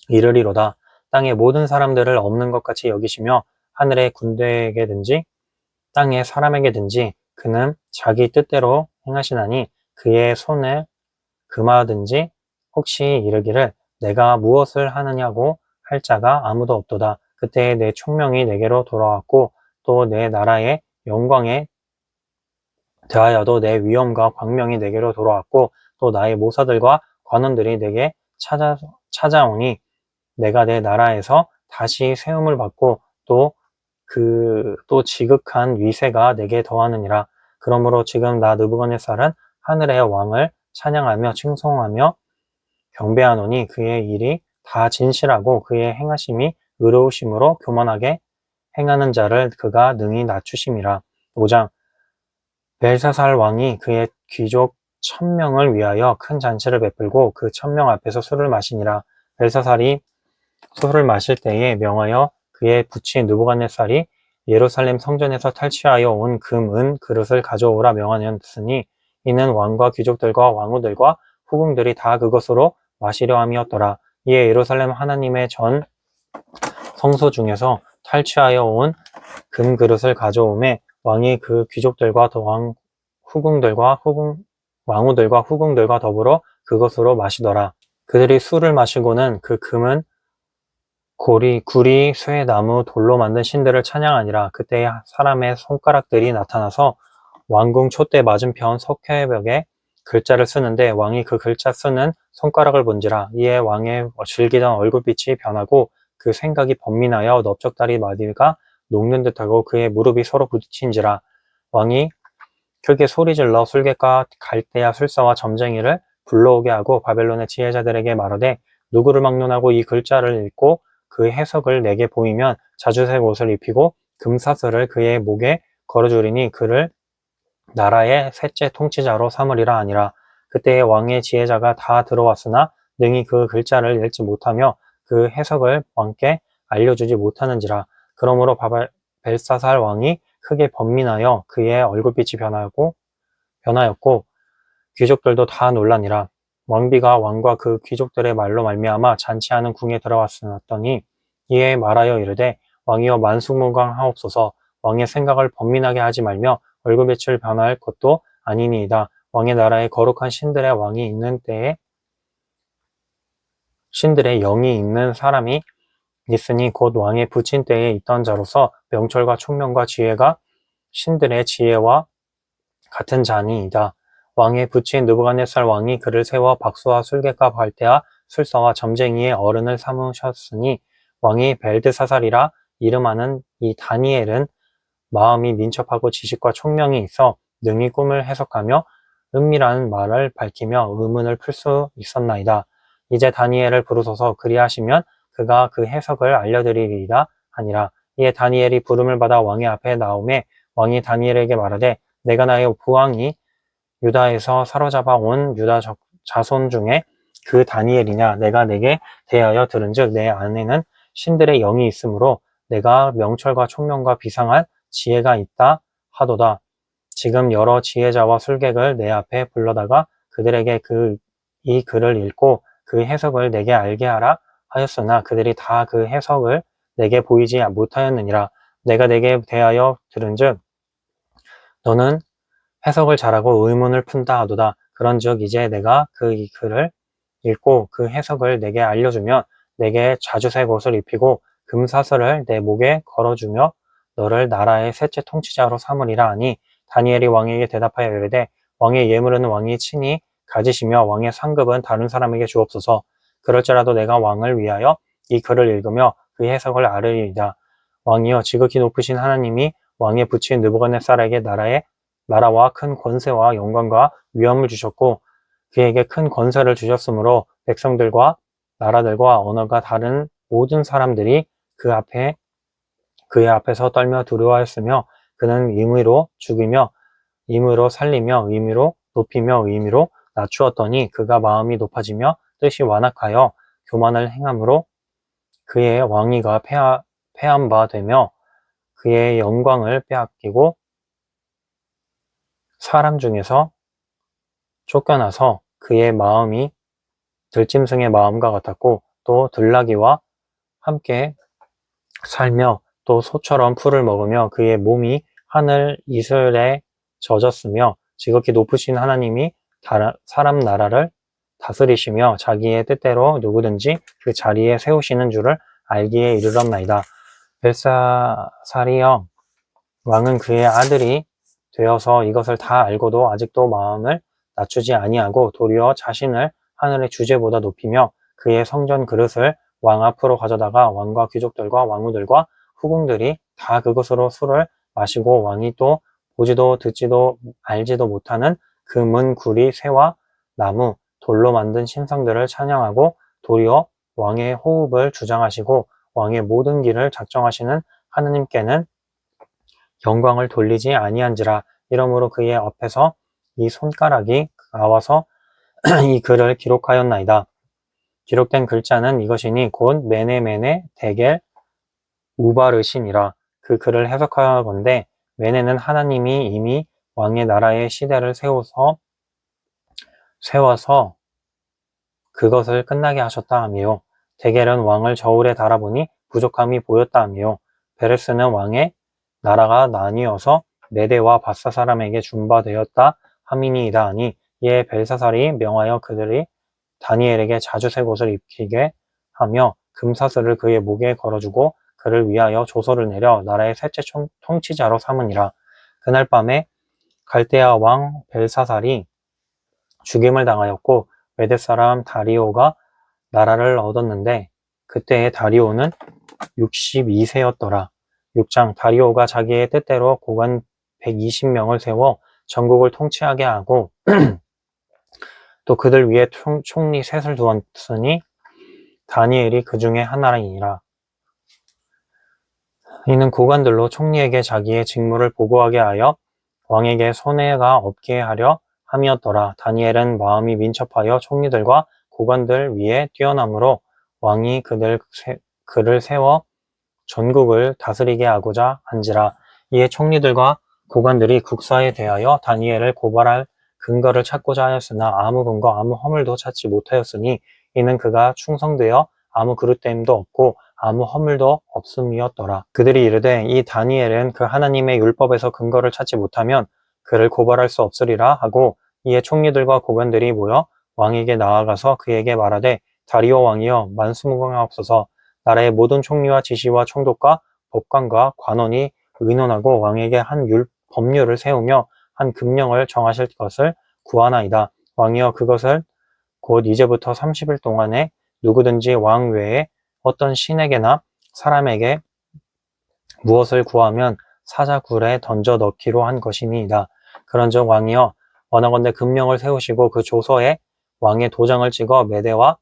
이르리로다. 땅의 모든 사람들을 없는 것 같이 여기시며 하늘의 군대에게든지 땅의 사람에게든지 그는 자기 뜻대로 행하시나니 그의 손을 금하든지 혹시 이르기를 내가 무엇을 하느냐고 할 자가 아무도 없도다. 그때에 내 총명이 내게로 돌아왔고 또 내 나라의 영광에 대하여도 내 위엄과 광명이 내게로 돌아왔고 또 나의 모사들과 관원들이 내게 찾아오니 내가 내 나라에서 다시 세움을 받고 또 지극한 위세가 내게 더하느니라. 그러므로 지금 나 느부갓네살은 하늘의 왕을 찬양하며 칭송하며 경배하노니 그의 일이 다 진실하고 그의 행하심이 의로우심으로 교만하게 행하는 자를 그가 능히 낮추심이라. 5장. 벨사살 왕이 그의 귀족 1000명을 위하여 큰 잔치를 베풀고 그 1000명 앞에서 술을 마시니라. 벨사살이 술을 마실 때에 명하여 그의 부친 느부갓네살이 예루살렘 성전에서 탈취하여 온 금, 은 그릇을 가져오라 명하였으니 이는 왕과 귀족들과 왕후들과 후궁들이 다 그것으로 마시려 함이었더라. 이에 예루살렘 하나님의 전 성소 중에서 탈취하여 온 금 그릇을 가져오매 왕이 그 귀족들과 왕후들과 후궁들과 더불어 그것으로 마시더라. 그들이 술을 마시고는 그 금은 구리, 쇠, 나무, 돌로 만든 신들을 찬양하니라. 그때 사람의 손가락들이 나타나서 왕궁 촛대 맞은편 석회벽에 글자를 쓰는데 왕이 그 글자 쓰는 손가락을 본지라. 이에 왕의 질기던 얼굴빛이 변하고 그 생각이 번민하여 넓적다리 마디가 녹는 듯하고 그의 무릎이 서로 부딪힌지라. 왕이 크게 소리질러 술객과 갈대아 술사와 점쟁이를 불러오게 하고 바벨론의 지혜자들에게 말하되 누구를 막론하고 이 글자를 읽고 그 해석을 내게 보이면 자주색 옷을 입히고 금사슬을 그의 목에 걸어주리니 그를 나라의 셋째 통치자로 삼으리라 하니라. 그때에 왕의 지혜자가 다 들어왔으나 능히 그 글자를 읽지 못하며 그 해석을 왕께 알려주지 못하는지라. 그러므로 벨사살 왕이 크게 번민하여 그의 얼굴빛이 변하였고 귀족들도 다 놀라니라. 왕비가 왕과 그 귀족들의 말로 말미암아 잔치하는 궁에 들어왔으니 이에 말하여 이르되 왕이여 만수무강하옵소서. 왕의 생각을 번민하게 하지 말며 얼굴빛을 변할 것도 아니니이다. 왕의 나라에 거룩한 신들의 왕이 있는 때에 신들의 영이 있는 사람이 있으니 곧 왕의 부친 때에 있던 자로서 명철과 총명과 지혜가 신들의 지혜와 같은 자니이다. 왕의 부친 느부갓네살 왕이 그를 세워 박수와 술객과 발대와 술사와 점쟁이의 어른을 삼으셨으니 왕이 벨드사살이라 이름하는 이 다니엘은 마음이 민첩하고 지식과 총명이 있어 능히 꿈을 해석하며 은밀한 말을 밝히며 의문을 풀 수 있었나이다. 이제 다니엘을 부르소서. 그리하시면 그가 그 해석을 알려드리리이다 하니라. 이에 다니엘이 부름을 받아 왕의 앞에 나오매 왕이 다니엘에게 말하되 내가 나의 부왕이 유다에서 사로잡아 온 유다 자손 중에 그 다니엘이냐. 내가 내게 대하여 들은즉 내 안에는 신들의 영이 있으므로 내가 명철과 총명과 비상한 지혜가 있다 하도다. 지금 여러 지혜자와 술객을 내 앞에 불러다가 그들에게 이 글을 읽고 그 해석을 내게 알게 하라 하였으나 그들이 다 그 해석을 내게 보이지 못하였느니라. 내가 내게 대하여 들은즉 너는 해석을 잘하고 의문을 푼다 하도다. 그런즉 이제 내가 이 글을 읽고 그 해석을 내게 알려주면 내게 자주색 옷을 입히고 금사슬을 내 목에 걸어주며 너를 나라의 셋째 통치자로 삼으리라 하니 다니엘이 왕에게 대답하여 이르되 왕의 예물은 왕이 친히 가지시며 왕의 상급은 다른 사람에게 주옵소서. 그럴지라도 내가 왕을 위하여 이 글을 읽으며 그 해석을 알으리이다. 왕이여 지극히 높으신 하나님이 왕의 부친 느부갓네살에게 나라와 큰 권세와 영광과 위엄을 주셨고 그에게 큰 권세를 주셨으므로 백성들과 나라들과 언어가 다른 모든 사람들이 그의 앞에서 떨며 두려워하였으며 그는 임의로 죽이며 임의로 살리며 임의로 높이며 임의로 낮추었더니 그가 마음이 높아지며 뜻이 완악하여 교만을 행함으로 그의 왕위가 패한 바 되며 그의 영광을 빼앗기고 사람 중에서 쫓겨나서 그의 마음이 들짐승의 마음과 같았고 또 들나귀와 함께 살며 또 소처럼 풀을 먹으며 그의 몸이 하늘 이슬에 젖었으며 지극히 높으신 하나님이 사람 나라를 다스리시며 자기의 뜻대로 누구든지 그 자리에 세우시는 줄을 알기에 이르렀나이다. 벨사살이여 왕은 그의 아들이 되어서 이것을 다 알고도 아직도 마음을 낮추지 아니하고 도리어 자신을 하늘의 주제보다 높이며 그의 성전 그릇을 왕 앞으로 가져다가 왕과 귀족들과 왕후들과 후궁들이 다 그것으로 술을 마시고 왕이 또 보지도 듣지도 알지도 못하는 금은 구리 새와 나무 돌로 만든 신상들을 찬양하고 도리어 왕의 호흡을 주장하시고 왕의 모든 길을 작정하시는 하느님께는 영광을 돌리지 아니한지라. 이러므로 그의 앞에서 이 손가락이 나와서 이 글을 기록하였나이다. 기록된 글자는 이것이니 곧 메네메네 데겔 우바르신이라. 그 글을 해석하건대 메네는 하나님이 이미 왕의 나라의 시대를 세워서 그것을 끝나게 하셨다 하며, 데겔은 왕을 저울에 달아보니 부족함이 보였다 하며, 베레스는 왕의 나라가 나뉘어서 메대와 바사 사람에게 준바되었다 함이니이다 하니, 이에 벨사살이 명하여 그들이 다니엘에게 자주 새 옷을 입히게 하며 금사슬을 그의 목에 걸어주고 그를 위하여 조서를 내려 나라의 셋째 통치자로 삼으니라. 그날 밤에 갈대아 왕 벨사살이 죽임을 당하였고 메대 사람 다리오가 나라를 얻었는데 그때의 다리오는 62세였더라. 6장 다리오가 자기의 뜻대로 고관 120명을 세워 전국을 통치하게 하고 또 그들 위에 총리 셋을 두었으니 다니엘이 그 중에 하나이니라. 이는 고관들로 총리에게 자기의 직무를 보고하게 하여 왕에게 손해가 없게 하려 함이었더라. 다니엘은 마음이 민첩하여 총리들과 고관들 위에 뛰어나므로 왕이 그를 세워 전국을 다스리게 하고자 한지라. 이에 총리들과 고관들이 국사에 대하여 다니엘을 고발할 근거를 찾고자 하였으나 아무 근거 아무 허물도 찾지 못하였으니 이는 그가 충성되어 아무 그릇됨도 없고 아무 허물도 없음이었더라. 그들이 이르되 이 다니엘은 그 하나님의 율법에서 근거를 찾지 못하면 그를 고발할 수 없으리라 하고, 이에 총리들과 고관들이 모여 왕에게 나아가서 그에게 말하되 다리오 왕이여 만수무강하옵소서. 나라의 모든 총리와 지시와 총독과 법관과 관원이 의논하고 왕에게 한 법률을 세우며 한 금령을 정하실 것을 구하나이다. 왕이여 그것을 곧 이제부터 30일 동안에 누구든지 왕 외에 어떤 신에게나 사람에게 무엇을 구하면 사자굴에 던져 넣기로 한 것이니이다. 그런즉 왕이여 원하건대 금령을 세우시고 그 조서에 왕의 도장을 찍어 메대와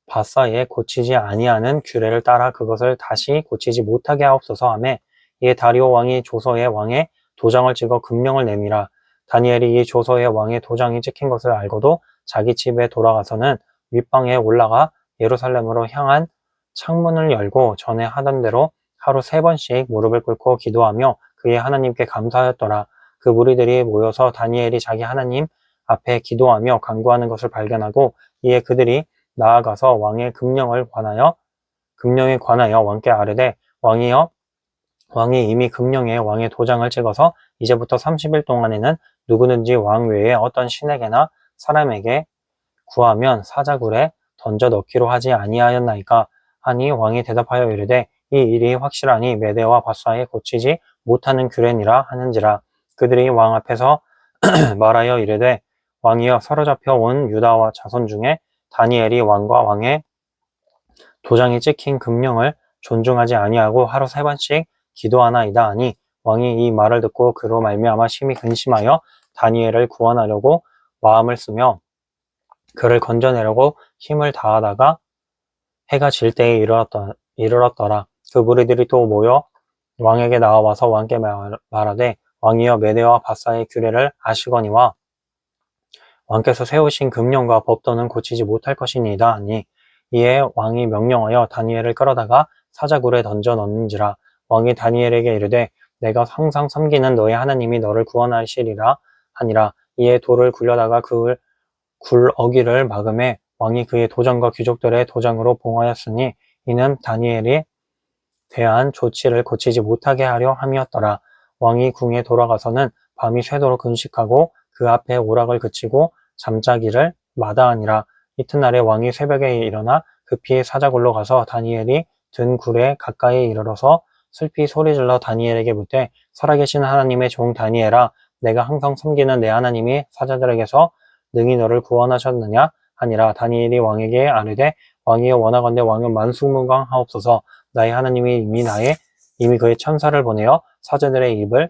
바사에 고치지 아니하는 규례를 따라 그것을 다시 고치지 못하게 하옵소서 하매, 이에 다리오 왕이 조서에 왕의 도장을 찍어 금령을 내미라. 다니엘이 이 조서에 왕의 도장이 찍힌 것을 알고도 자기 집에 돌아가서는 윗방에 올라가 예루살렘으로 향한 창문을 열고 전에 하던 대로 하루 3번씩 무릎을 꿇고 기도하며 그의 하나님께 감사하였더라. 그 무리들이 모여서 다니엘이 자기 하나님 앞에 기도하며 간구하는 것을 발견하고, 이에 그들이 나아가서 왕의 금령에 관하여 왕께 아뢰되 왕이여 왕이 이미 금령에 왕의 도장을 찍어서 이제부터 30일 동안에는 누구든지 왕 외에 어떤 신에게나 사람에게 구하면 사자굴에 던져 넣기로 하지 아니하였나이까 하니, 왕이 대답하여 이르되 이 일이 확실하니 메대와 바사에 고치지 못하는 규례니라 하는지라. 그들이 왕 앞에서 말하여 이르되 왕이여 사로잡혀 온 유다와 자손 중에 다니엘이 왕과 왕의 도장이 찍힌 금령을 존중하지 아니하고 하루 3번씩 기도하나이다 하니, 왕이 이 말을 듣고 그로 말미암아 심히 근심하여 다니엘을 구원하려고 마음을 쓰며 그를 건져내려고 힘을 다하다가 해가 질 때에 이르렀더라. 그 무리들이 또 모여 왕에게 나와서 왕께 말하되 왕이여 메대와 바사의 규례를 아시거니와 왕께서 세우신 금령과 법도는 고치지 못할 것이니이다 하니, 이에 왕이 명령하여 다니엘을 끌어다가 사자굴에 던져 넣는지라. 왕이 다니엘에게 이르되 내가 항상 섬기는 너의 하나님이 너를 구원하시리라 하니라. 이에 돌을 굴려다가 그 굴어기를 막음에 왕이 그의 도장과 귀족들의 도장으로 봉하였으니 이는 다니엘에 대한 조치를 고치지 못하게 하려 함이었더라. 왕이 궁에 돌아가서는 밤이 새도록 근식하고 그 앞에 오락을 그치고 잠자기를 마다하니라. 이튿날에 왕이 새벽에 일어나 급히 사자굴로 가서 다니엘이 든 굴에 가까이 이르러서 슬피 소리질러 다니엘에게 묻되 살아계신 하나님의 종 다니엘아, 내가 항상 섬기는 내 하나님이 사자들에게서 능히 너를 구원하셨느냐 하니라. 다니엘이 왕에게 아뢰되 왕이여 원하건대 왕은 만수무강하옵소서. 나의 하나님이 이미 그의 천사를 보내어 사자들의 입을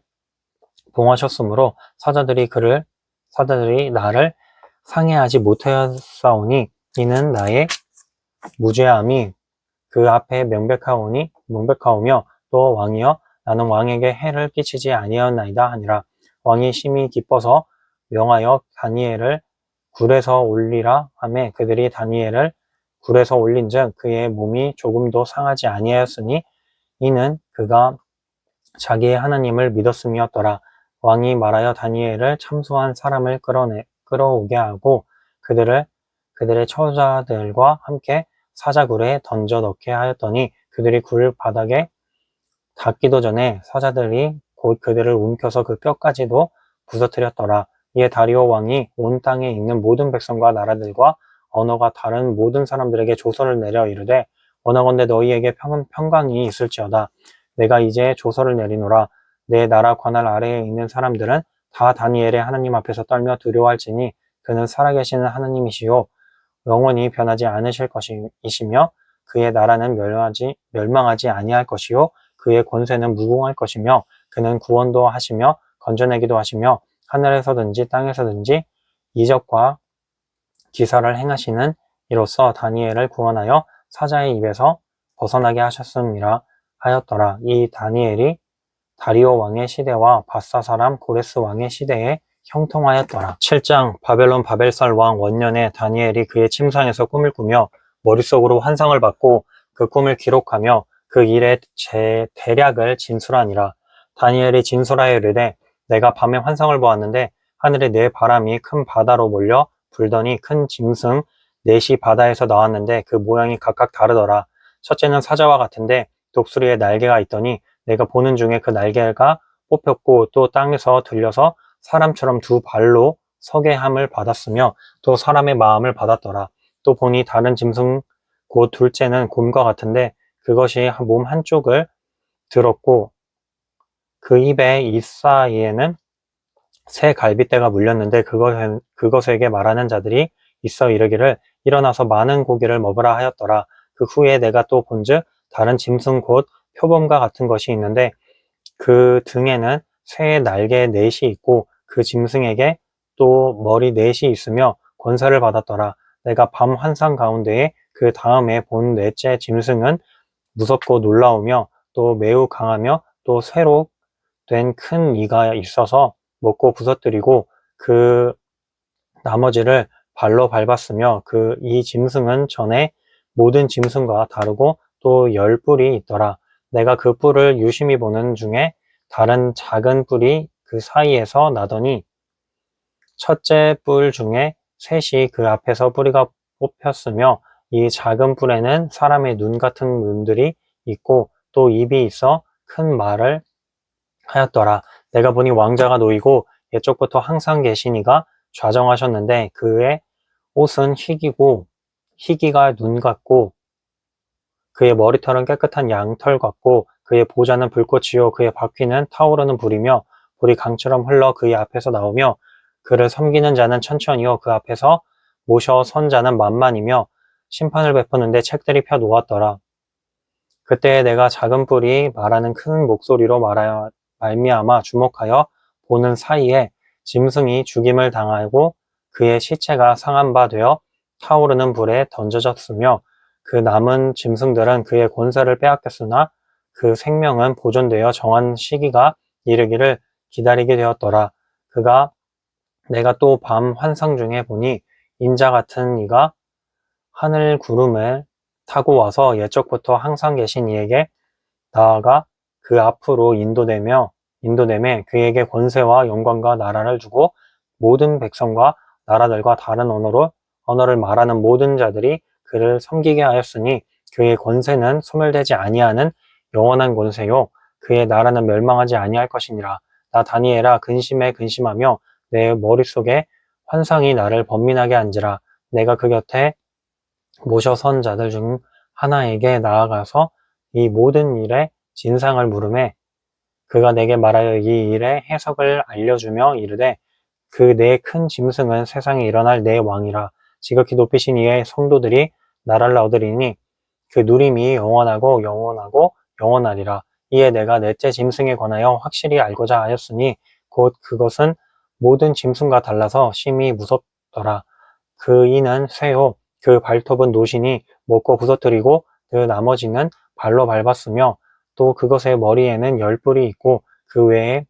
봉하셨으므로 사자들이 나를 상해하지 못하였사오니 이는 나의 무죄함이 그 앞에 명백하오며 또 왕이여 나는 왕에게 해를 끼치지 아니하였나이다 하니라. 왕이 심히 기뻐서 명하여 다니엘을 굴에서 올리라 하매 그들이 다니엘을 굴에서 올린즉 그의 몸이 조금도 상하지 아니하였으니 이는 그가 자기의 하나님을 믿었음이었더라. 왕이 말하여 다니엘을 참소한 사람을 끌어오게 하고 그들의 처자들과 함께 사자굴에 던져 넣게 하였더니 그들이 굴 바닥에 닿기도 전에 사자들이 곧 그들을 움켜서 그 뼈까지도 부서뜨렸더라. 이에 다리오 왕이 온 땅에 있는 모든 백성과 나라들과 언어가 다른 모든 사람들에게 조서를 내려 이르되 원하건대 너희에게 평강이 있을지어다. 내가 이제 조서를 내리노라. 내 나라 관할 아래에 있는 사람들은 다 다니엘의 하나님 앞에서 떨며 두려워할지니 그는 살아계시는 하나님이시요 영원히 변하지 않으실 것이시며 그의 나라는 멸망하지 아니할 것이요 그의 권세는 무궁할 것이며 그는 구원도 하시며 건져내기도 하시며 하늘에서든지 땅에서든지 이적과 기사를 행하시는 이로써 다니엘을 구원하여 사자의 입에서 벗어나게 하셨음이라 하였더라. 이 다니엘이 다리오 왕의 시대와 바사 사람 고레스 왕의 시대에 형통하였더라. 7장 바벨론 바벨살 왕 원년에 다니엘이 그의 침상에서 꿈을 꾸며 머릿속으로 환상을 받고 그 꿈을 기록하며 그 일의 대략을 진술하니라. 다니엘이 진술하여 이르되 내가 밤에 환상을 보았는데 하늘에 네 바람이 큰 바다로 몰려 불더니 큰 짐승 넷이 바다에서 나왔는데 그 모양이 각각 다르더라. 첫째는 사자와 같은데 독수리에 날개가 있더니 내가 보는 중에 그 날개가 뽑혔고 또 땅에서 들려서 사람처럼 두 발로 서게 함을 받았으며 또 사람의 마음을 받았더라. 또 보니 다른 짐승 곧 둘째는 곰과 같은데 그것이 몸 한쪽을 들었고 그 입의 잇사이에는 새 갈빗대가 물렸는데 그것에게 말하는 자들이 있어 이르기를 일어나서 많은 고기를 먹으라 하였더라. 그 후에 내가 또 본즉 다른 짐승 곧 표범과 같은 것이 있는데 그 등에는 새의 날개 넷이 있고 그 짐승에게 또 머리 넷이 있으며 권세를 받았더라. 내가 밤 환상 가운데에 그 다음에 본 넷째 짐승은 무섭고 놀라우며 또 매우 강하며 또 쇠로 된 큰 이가 있어서 먹고 부서뜨리고 그 나머지를 발로 밟았으며 이 짐승은 전에 모든 짐승과 다르고 또 10뿔이 있더라. 내가 그 뿔을 유심히 보는 중에 다른 작은 뿔이 그 사이에서 나더니 첫째 뿔 중에 셋이 그 앞에서 뿌리가 뽑혔으며 이 작은 뿔에는 사람의 눈 같은 눈들이 있고 또 입이 있어 큰 말을 하였더라. 내가 보니 왕자가 놓이고 옛적부터 항상 계신 이가 좌정하셨는데 그의 옷은 희기가 눈 같고 그의 머리털은 깨끗한 양털 같고 그의 보좌는 불꽃이요 그의 바퀴는 타오르는 불이며 불이 강처럼 흘러 그의 앞에서 나오며 그를 섬기는 자는 천천히요 그 앞에서 모셔 선 자는 만만이며 심판을 베푸는데 책들이 펴 놓았더라. 그때 내가 작은 뿔이 말하는 큰 목소리로 말미암아 주목하여 보는 사이에 짐승이 죽임을 당하고 그의 시체가 상한 바 되어 타오르는 불에 던져졌으며 그 남은 짐승들은 그의 권세를 빼앗겼으나 그 생명은 보존되어 정한 시기가 이르기를 기다리게 되었더라. 내가 또 밤 환상 중에 보니 인자 같은 이가 하늘 구름을 타고 와서 옛적부터 항상 계신 이에게 나아가 그 앞으로 인도되매 그에게 권세와 영광과 나라를 주고 모든 백성과 나라들과 다른 언어를 말하는 모든 자들이 그를 섬기게 하였으니 그의 권세는 소멸되지 아니하는 영원한 권세요 그의 나라는 멸망하지 아니할 것이니라. 나 다니엘아 근심에 근심하며 내 머릿속에 환상이 나를 번민하게 한지라. 내가 그 곁에 모셔 선 자들 중 하나에게 나아가서 이 모든 일의 진상을 물으매 그가 내게 말하여 이 일의 해석을 알려주며 이르되 그 네 큰 짐승은 세상에 일어날 네 왕이라. 지극히 높이신 이의 성도들이 나라를 얻으리니 그 누림이 영원하고 영원하고 영원하리라. 이에 내가 넷째 짐승에 관하여 확실히 알고자 하였으니 곧 그것은 모든 짐승과 달라서 심히 무섭더라. 그 이는 쇠요 그 발톱은 노신이 먹고 부서뜨리고 그 나머지는 발로 밟았으며 또 그것의 머리에는 10뿔이 있고 그 외에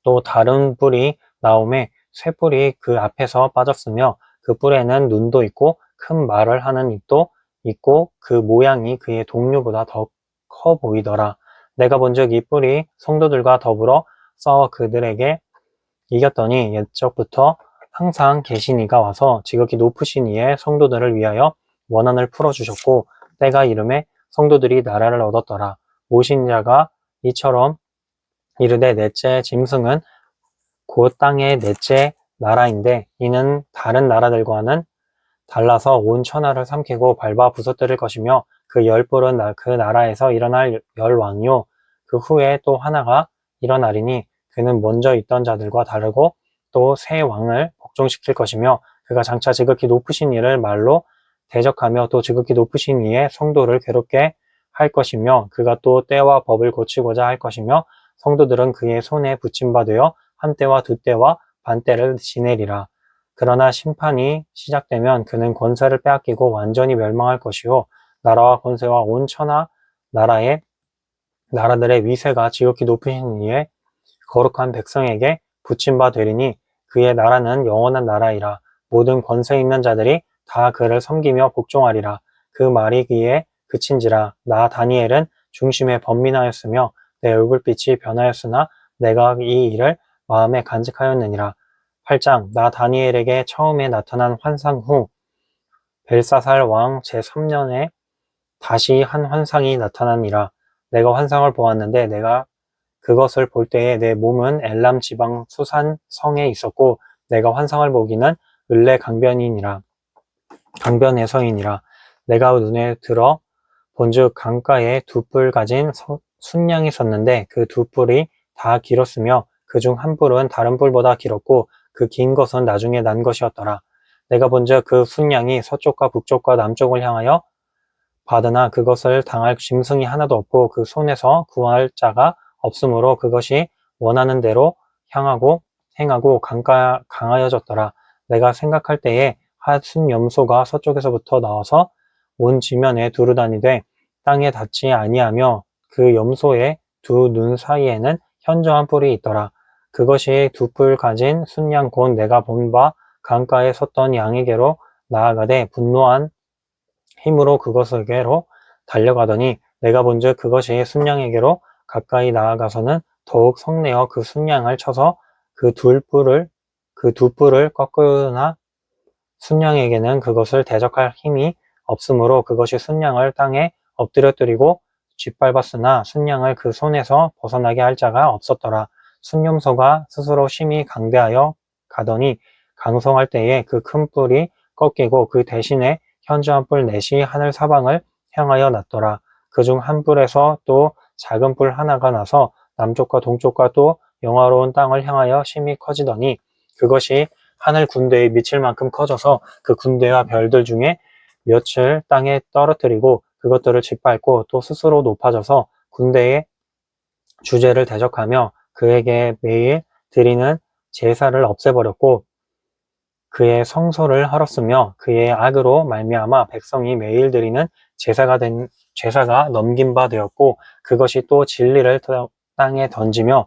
또 다른 뿔이 나오매 쇠뿔이 그 앞에서 빠졌으며 그 뿔에는 눈도 있고 큰 말을 하는 입도 있고 그 모양이 그의 동류보다 더 커 보이더라. 내가 본즉 이 뿔이 성도들과 더불어 싸워 그들에게 이겼더니 옛적부터 항상 계신 이가 와서 지극히 높으신 이의 성도들을 위하여 원한을 풀어주셨고 때가 이름에 성도들이 나라를 얻었더라. 모신 자가 이처럼 이르되 넷째 짐승은 곧 땅의 넷째 나라인데 이는 다른 나라들과는 달라서 온 천하를 삼키고 밟아 부서뜨릴 것이며 그 10뿔은 그 나라에서 일어날 10왕이요 그 후에 또 하나가 일어나리니 그는 먼저 있던 자들과 다르고 또 새 왕을 복종시킬 것이며 그가 장차 지극히 높으신 이를 말로 대적하며 또 지극히 높으신 이의 성도를 괴롭게 할 것이며 그가 또 때와 법을 고치고자 할 것이며 성도들은 그의 손에 붙임 바 되어 한 때와 두 때와 반 때를 지내리라. 그러나 심판이 시작되면 그는 권세를 빼앗기고 완전히 멸망할 것이요 나라와 권세와 온 천하 나라들의 위세가 지극히 높으신 이의 거룩한 백성에게 붙임 바 되리니 그의 나라는 영원한 나라이라. 모든 권세 있는 자들이 다 그를 섬기며 복종하리라. 그 말이 귀에 그친지라. 나 다니엘은 중심에 번민하였으며 내 얼굴빛이 변하였으나 내가 이 일을 마음에 간직하였느니라. 8장 나 다니엘에게 처음에 나타난 환상 후 벨사살 왕 제3년에 다시 한 환상이 나타나니라. 내가 환상을 보았는데 내가 그것을 볼 때에 내 몸은 엘람 지방 수산 성에 있었고 내가 환상을 보기는 을레 강변에서이니라. 내가 눈에 들어 본즉 강가에 두 뿔 가진 순양이 섰는데 그 두 뿔이 다 길었으며 그 중 한 뿔은 다른 뿔보다 길었고 그 긴 것은 나중에 난 것이었더라. 내가 본즉 그 순양이 서쪽과 북쪽과 남쪽을 향하여 받으나 그것을 당할 짐승이 하나도 없고 그 손에서 구할 자가 없으므로 그것이 원하는 대로 향하고 행하고 강하여졌더라. 내가 생각할 때에 한 염소가 서쪽에서부터 나와서 온 지면에 두루다니되 땅에 닿지 아니하며 그 염소의 두 눈 사이에는 현저한 뿔이 있더라. 그것이 두 뿔 가진 순양 곧 내가 본 바 강가에 섰던 양에게로 나아가되 분노한 힘으로 그것에게로 달려가더니 내가 본즉 그것이 순양에게로 가까이 나아가서는 더욱 성내어 그 순양을 쳐서 그 두 뿔을 꺾으나 순양에게는 그것을 대적할 힘이 없으므로 그것이 순양을 땅에 엎드려뜨리고 짓밟았으나 순양을 그 손에서 벗어나게 할 자가 없었더라. 순염소가 스스로 심히 강대하여 가더니 강성할 때에 그 큰 뿔이 꺾이고 그 대신에 현저한 뿔 넷이 하늘 사방을 향하여 났더라. 그중 한 뿔에서 또 작은 뿔 하나가 나서 남쪽과 동쪽과 또 영화로운 땅을 향하여 심히 커지더니 그것이 하늘 군대에 미칠 만큼 커져서 그 군대와 별들 중에 몇을 땅에 떨어뜨리고 그것들을 짓밟고 또 스스로 높아져서 군대의 주제를 대적하며 그에게 매일 드리는 제사를 없애버렸고 그의 성소를 헐었으며 그의 악으로 말미암아 백성이 매일 드리는 제사가 넘긴 바 되었고 그것이 또 진리를 땅에 던지며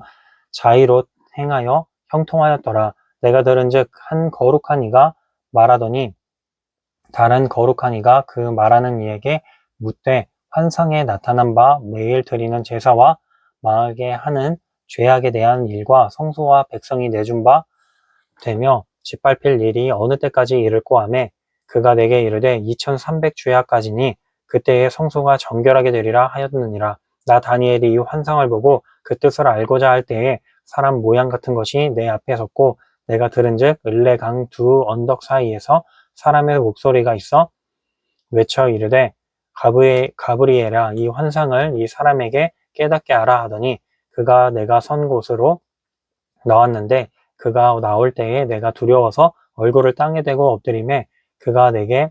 자의로 행하여 형통하였더라. 내가 들은즉 한 거룩한 이가 말하더니 다른 거룩한 이가 그 말하는 이에게 묻되 환상에 나타난 바 매일 드리는 제사와 망하게 하는 죄악에 대한 일과 성소와 백성이 내준 바 되며 짓밟힐 일이 어느 때까지 이를꼬 하매 그가 내게 이르되 2300 죄악까지니 그때의 성소가 정결하게 되리라 하였느니라. 나 다니엘이 이 환상을 보고 그 뜻을 알고자 할 때에 사람 모양 같은 것이 내 앞에 섰고 내가 들은즉 을레강 두 언덕 사이에서 사람의 목소리가 있어 외쳐 이르되 가브리엘아 이 환상을 이 사람에게 깨닫게 하라 하더니 그가 내가 선 곳으로 나왔는데 그가 나올 때에 내가 두려워서 얼굴을 땅에 대고 엎드리매 그가 내게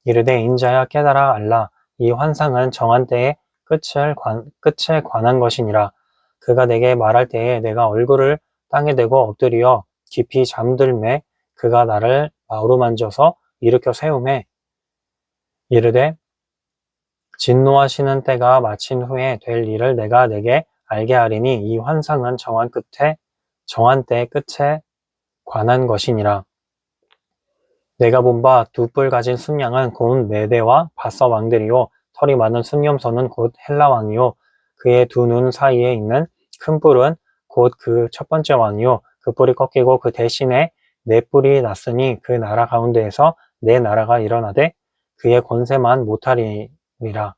이르되 인자야 깨달아 알라. 이 환상은 정한 때의 끝에 관한 것이니라. 그가 내게 말할 때에 내가 얼굴을 땅에 대고 엎드려 깊이 잠들매 그가 나를 어루만져서 일으켜 세우매 이르되 진노하시는 때가 마친 후에 될 일을 내가 내게 알게 하리니 이 환상은 정한 때의 끝에 관한 것이니라. 내가 본 바 두 뿔 가진 순양은 곧 메대와 바서 왕들이요 털이 많은 순념소는 곧 헬라 왕이요 그의 두 눈 사이에 있는 큰 뿔은 곧 그 첫 번째 왕이요 그 뿔이 꺾이고 그 대신에 네 뿔이 났으니 그 나라 가운데에서 네 나라가 일어나되 그의 권세만 못하리니라.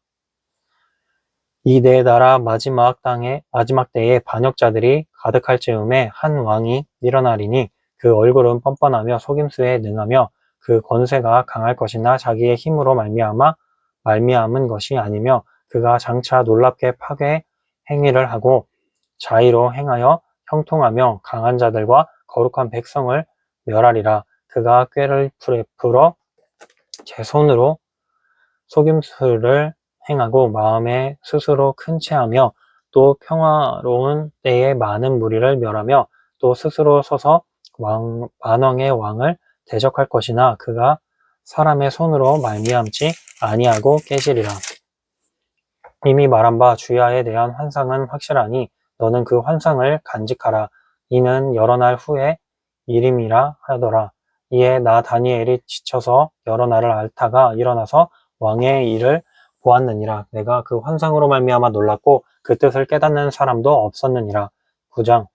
이 네 나라 마지막 때에 반역자들이 가득할 즈음에 한 왕이 일어나리니 그 얼굴은 뻔뻔하며 속임수에 능하며 그 권세가 강할 것이나 자기의 힘으로 말미암은 것이 아니며 그가 장차 놀랍게 파괴 행위를 하고 자의로 행하여 형통하며 강한 자들과 거룩한 백성을 멸하리라. 그가 꾀를 풀어 제 손으로 속임수를 행하고 마음에 스스로 큰 체하며 또 평화로운 때에 많은 무리를 멸하며 또 스스로 서서 만왕의 왕을 대적할 것이나 그가 사람의 손으로 말미암지 아니하고 깨지리라. 이미 말한 바 주야에 대한 환상은 확실하니 너는 그 환상을 간직하라. 이는 여러 날 후에 일임이라 하더라. 이에 나 다니엘이 지쳐서 여러 날을 앓다가 일어나서 왕의 일을 보았느니라. 내가 그 환상으로 말미암아 놀랐고 그 뜻을 깨닫는 사람도 없었느니라. 9장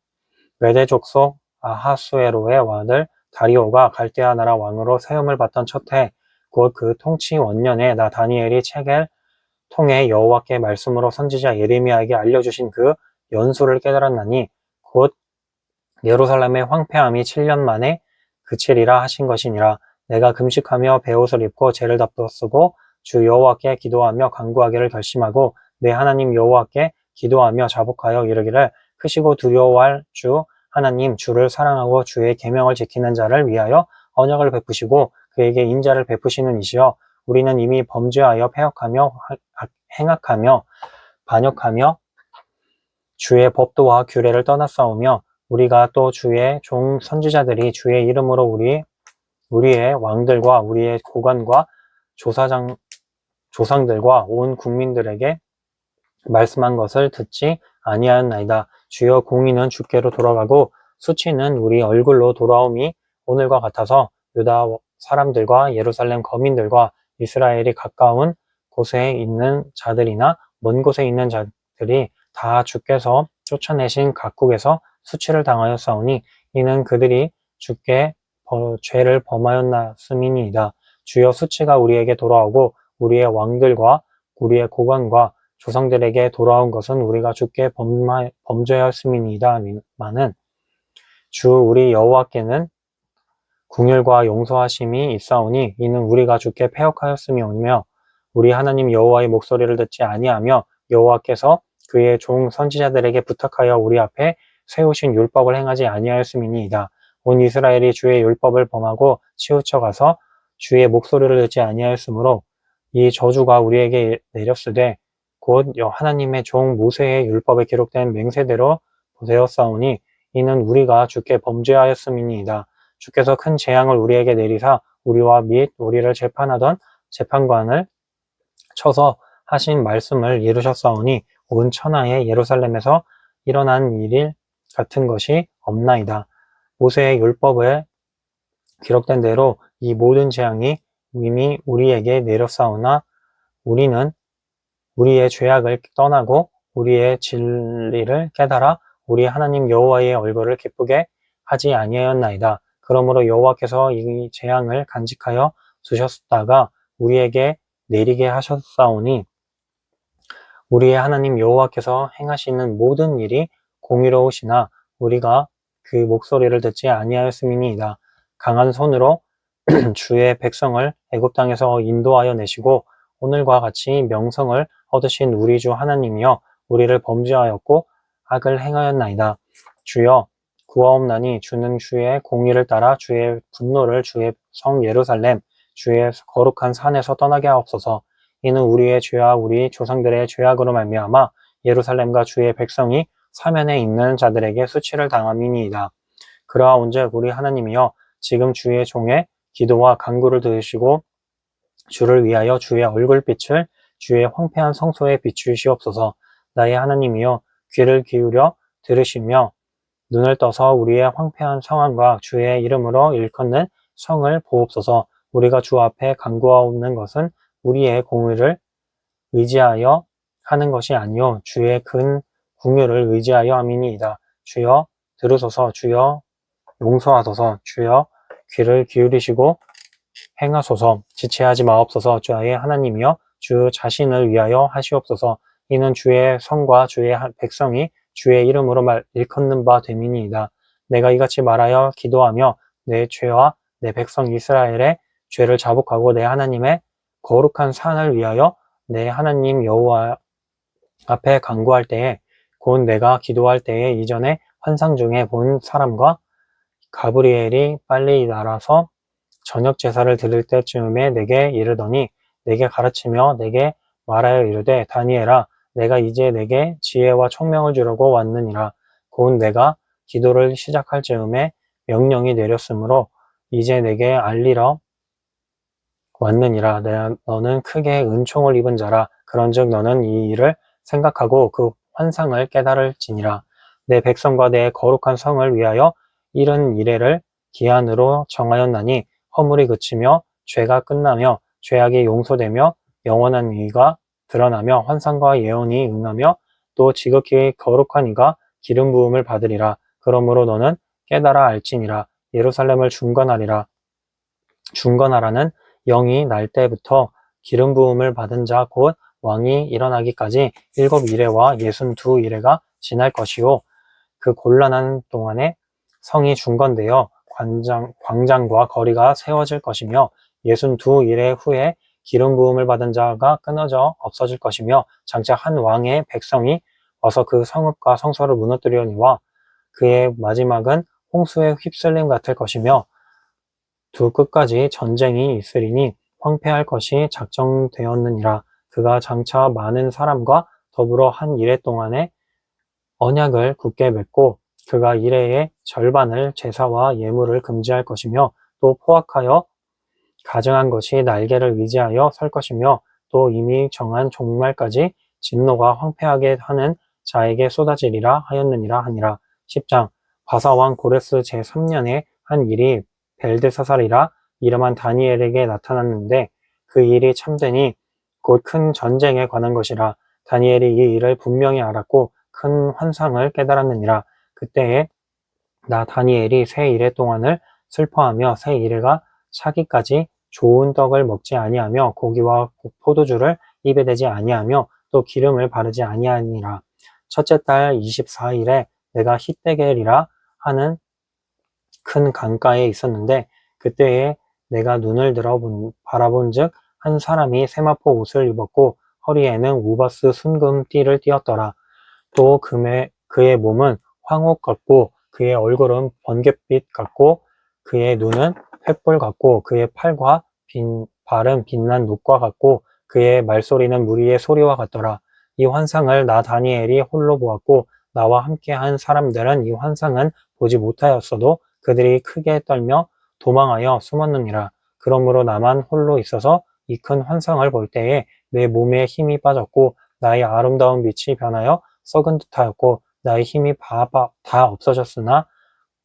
메대 족속 아하수에로의 아들 다리오가 갈대아 나라 왕으로 세움을 받던 첫 해 곧 그 통치 원년에 나 다니엘이 책을 통해 여호와께 말씀으로 선지자 예레미야에게 알려주신 그 연수를 깨달았나니 곧 예루살렘의 황폐함이 7년 만에 그치리라 하신 것이니라. 내가 금식하며 베옷을 입고 죄를 덮어쓰고 주 여호와께 기도하며 간구하기를 결심하고 내 하나님 여호와께 기도하며 자복하여 이르기를 크시고 두려워할 주 하나님 주를 사랑하고 주의 계명을 지키는 자를 위하여 언약을 베푸시고 그에게 인자를 베푸시는 이시여 우리는 이미 범죄하여 패역하며 행악하며 반역하며 주의 법도와 규례를 떠났사오며 우리가 또 주의 종 선지자들이 주의 이름으로 우리의 왕들과 우리의 고관과 조상들과 온 국민들에게 말씀한 것을 듣지 아니하였나이다. 주여 공의는 주께로 돌아가고 수치는 우리 얼굴로 돌아옴이 오늘과 같아서 유다 사람들과 예루살렘 거민들과 이스라엘이 가까운 곳에 있는 자들이나 먼 곳에 있는 자들이 다 주께서 쫓아내신 각국에서 수치를 당하였사오니 이는 그들이 주께 죄를 범하였나씀이니이다. 주여 수치가 우리에게 돌아오고 우리의 왕들과 우리의 고관과 조상들에게 돌아온 것은 우리가 주께 범죄하였음이니이다마는 주 우리 여호와께는 궁율과 용서하심이 있사오니 이는 우리가 주께 패역하였음이오며 우리 하나님 여호와의 목소리를 듣지 아니하며 여호와께서 그의 종 선지자들에게 부탁하여 우리 앞에 세우신 율법을 행하지 아니하였음이니이다. 온 이스라엘이 주의 율법을 범하고 치우쳐 가서 주의 목소리를 듣지 아니하였으므로 이 저주가 우리에게 내렸으되 곧 하나님의 종 모세의 율법에 기록된 맹세대로 되었사오니 이는 우리가 주께 범죄하였음이니이다. 주께서 큰 재앙을 우리에게 내리사 우리와 및 우리를 재판하던 재판관을 쳐서 하신 말씀을 이루셨사오니 온 천하의 예루살렘에서 일어난 일 같은 것이 없나이다. 모세의 율법에 기록된 대로 이 모든 재앙이 이미 우리에게 내렸사오나 우리는 우리의 죄악을 떠나고 우리의 진리를 깨달아 우리 하나님 여호와의 얼굴을 기쁘게 하지 아니하였나이다. 그러므로 여호와께서 이 재앙을 간직하여 두셨다가 우리에게 내리게 하셨사오니 우리의 하나님 여호와께서 행하시는 모든 일이 공의로우시나 우리가 그 목소리를 듣지 아니하였음이니이다. 강한 손으로 주의 백성을 애굽 땅에서 인도하여 내시고 오늘과 같이 명성을 얻으신 우리 주 하나님이여 우리를 범죄하였고 악을 행하였나이다. 주여 구하옵나니 주는 주의 공의를 따라 주의 분노를 주의 성 예루살렘 주의 거룩한 산에서 떠나게 하옵소서. 이는 우리의 죄와 우리 조상들의 죄악으로 말미암아 예루살렘과 주의 백성이 사면에 있는 자들에게 수치를 당함이니이다. 그러하온즉 우리 하나님이여 지금 주의 종의 기도와 간구를 들으시고 주를 위하여 주의 얼굴빛을 주의 황폐한 성소에 비추시옵소서. 나의 하나님이여 귀를 기울여 들으시며 눈을 떠서 우리의 황폐한 상황과 주의 이름으로 일컫는 성을 보옵소서. 우리가 주 앞에 간구하옵는 것은 우리의 공의를 의지하여 하는 것이 아니요 주의 큰 궁유를 의지하여 함이니이다. 주여 들으소서. 주여 용서하소서. 주여 귀를 기울이시고 행하소서. 지체하지 마옵소서. 주의 하나님이여 주 자신을 위하여 하시옵소서. 이는 주의 성과 주의 백성이 주의 이름으로 일컫는 바 됨이니이다. 내가 이같이 말하여 기도하며 내 죄와 내 백성 이스라엘의 죄를 자복하고 내 하나님의 거룩한 산을 위하여 내 하나님 여호와 앞에 간구할 때에 곧 내가 기도할 때에 이전에 환상 중에 본 사람과 가브리엘이 빨리 날아서 저녁 제사를 드릴 때쯤에 내게 이르더니 내게 가르치며 내게 말하여 이르되 다니엘아 내가 이제 내게 지혜와 총명을 주려고 왔느니라. 곧 내가 기도를 시작할 즈음에 명령이 내렸으므로 이제 내게 알리러 왔느니라. 너는 크게 은총을 입은 자라. 그런즉 너는 이 일을 생각하고 그 환상을 깨달을지니라. 내 백성과 내 거룩한 성을 위하여 이른 이래를 기한으로 정하였나니 허물이 그치며 죄가 끝나며 죄악이 용서되며 영원한 의가 드러나며 환상과 예언이 응하며 또 지극히 거룩한 이가 기름 부음을 받으리라. 그러므로 너는 깨달아 알지니라. 예루살렘을 중건하리라. 중건하라는 영이 날 때부터 기름 부음을 받은 자 곧 왕이 일어나기까지 7이레와 62이레가 지날 것이요 그 곤란한 동안에 성이 중건되어 광장과 거리가 세워질 것이며 62이레 후에 기름 부음을 받은 자가 끊어져 없어질 것이며 장차 한 왕의 백성이 와서 그 성읍과 성소를 무너뜨리려니와 그의 마지막은 홍수의 휩쓸림 같을 것이며 두 끝까지 전쟁이 있으리니 황폐할 것이 작정되었느니라. 그가 장차 많은 사람과 더불어 한 이레 동안에 언약을 굳게 맺고 그가 이레의 절반을 제사와 예물을 금지할 것이며 또 포악하여 가증한 것이 날개를 의지하여 설 것이며 또 이미 정한 종말까지 진노가 황폐하게 하는 자에게 쏟아지리라 하였느니라 하니라. 10장 바사왕 고레스 제3년에 한 일이 벨드사살이라 이름한 다니엘에게 나타났는데 그 일이 참되니 곧 큰 전쟁에 관한 것이라. 다니엘이 이 일을 분명히 알았고 큰 환상을 깨달았느니라. 그때에 나 다니엘이 새 이레 동안을 슬퍼하며 새 이레가 차기까지 좋은 떡을 먹지 아니하며 고기와 포도주를 입에 대지 아니하며 또 기름을 바르지 아니하니라. 첫째 달 24일에 내가 히데겔이라 하는 큰 강가에 있었는데 그때에 내가 눈을 들어 바라본즉 한 사람이 세마포 옷을 입었고 허리에는 우버스 순금 띠를 띠었더라. 또 그의 몸은 황옥 같고 그의 얼굴은 번갯빛 같고 그의 눈은 횃불 같고 그의 팔과 발은 빛난 녹과 같고 그의 말소리는 무리의 소리와 같더라. 이 환상을 나 다니엘이 홀로 보았고 나와 함께한 사람들은 이 환상은 보지 못하였어도 그들이 크게 떨며 도망하여 숨었느니라. 그러므로 나만 홀로 있어서 이 큰 환상을 볼 때에 내 몸에 힘이 빠졌고 나의 아름다운 빛이 변하여 썩은 듯하였고 나의 힘이 다 없어졌으나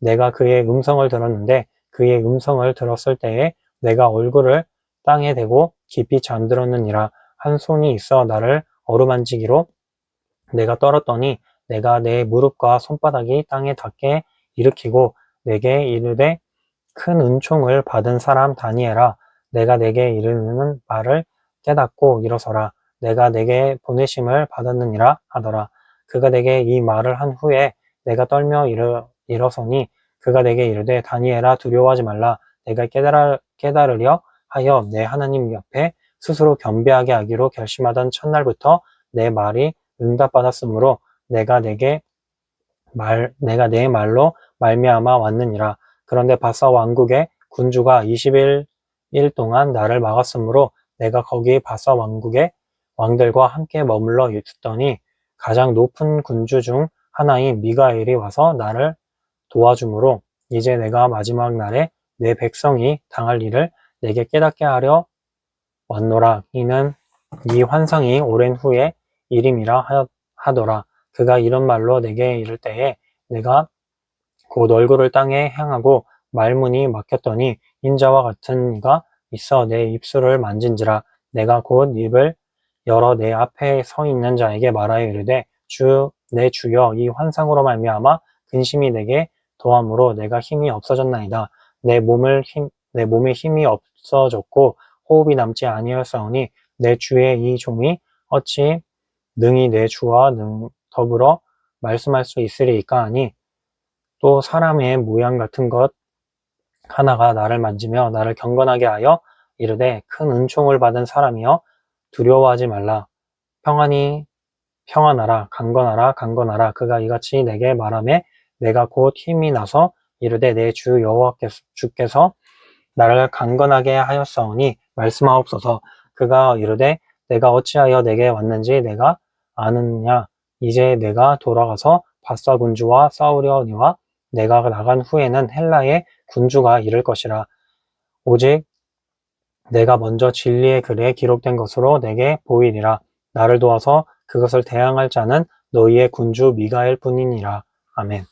내가 그의 음성을 들었는데 그의 음성을 들었을 때에 내가 얼굴을 땅에 대고 깊이 잠들었느니라. 한 손이 있어 나를 어루만지기로 내가 떨었더니 내가 내 무릎과 손바닥이 땅에 닿게 일으키고 내게 이르되 큰 은총을 받은 사람 다니엘아 내가 내게 이르는 말을 깨닫고 일어서라. 내가 내게 보내심을 받았느니라 하더라. 그가 내게 이 말을 한 후에 내가 떨며 일어서니 그가 내게 이르되 다니엘아 두려워하지 말라. 내가 깨달으려 하여 내 하나님 옆에 스스로 겸비하게 하기로 결심하던 첫날부터 내 말이 응답받았으므로 내가 내 말로 말미암아 왔느니라. 그런데 바사 왕국의 군주가 20일 일 동안 나를 막았으므로 내가 거기 바사 왕국의 왕들과 함께 머물러 있었더니 가장 높은 군주 중 하나인 미가엘이 와서 나를 도와주므로 이제 내가 마지막 날에 내 백성이 당할 일을 내게 깨닫게 하려 왔노라. 이는 이 환상이 오랜 후에 일임이라 하더라. 그가 이런 말로 내게 이를 때에 내가 곧 얼굴을 땅에 향하고 말문이 막혔더니 인자와 같은 이가 있어 내 입술을 만진지라. 내가 곧 입을 열어 내 앞에 서 있는 자에게 말하여 이르되 내 주여 이 환상으로 말미암아 근심이 내게 더함으로 내가 힘이 없어졌나이다. 내 몸에 힘이 없어졌고 호흡이 남지 아니하였사오니 내 주의 이 종이 어찌 능히 내 주와 더불어 말씀할 수 있으리이까 하니 또 사람의 모양 같은 것 하나가 나를 만지며 나를 경건하게 하여 이르되 큰 은총을 받은 사람이여 두려워하지 말라. 평안하라 강건하라. 그가 이같이 내게 말하매 내가 곧 힘이 나서 이르되 내 주 주께서 나를 강건하게 하였사오니 말씀하옵소서. 그가 이르되 내가 어찌하여 내게 왔는지 내가 아느냐. 이제 내가 돌아가서 바사 군주와 싸우려니와 내가 나간 후에는 헬라의 군주가 이를 것이라. 오직 내가 먼저 진리의 글에 기록된 것으로 내게 보이리라. 나를 도와서 그것을 대항할 자는 너희의 군주 미가엘 뿐이니라. 아멘.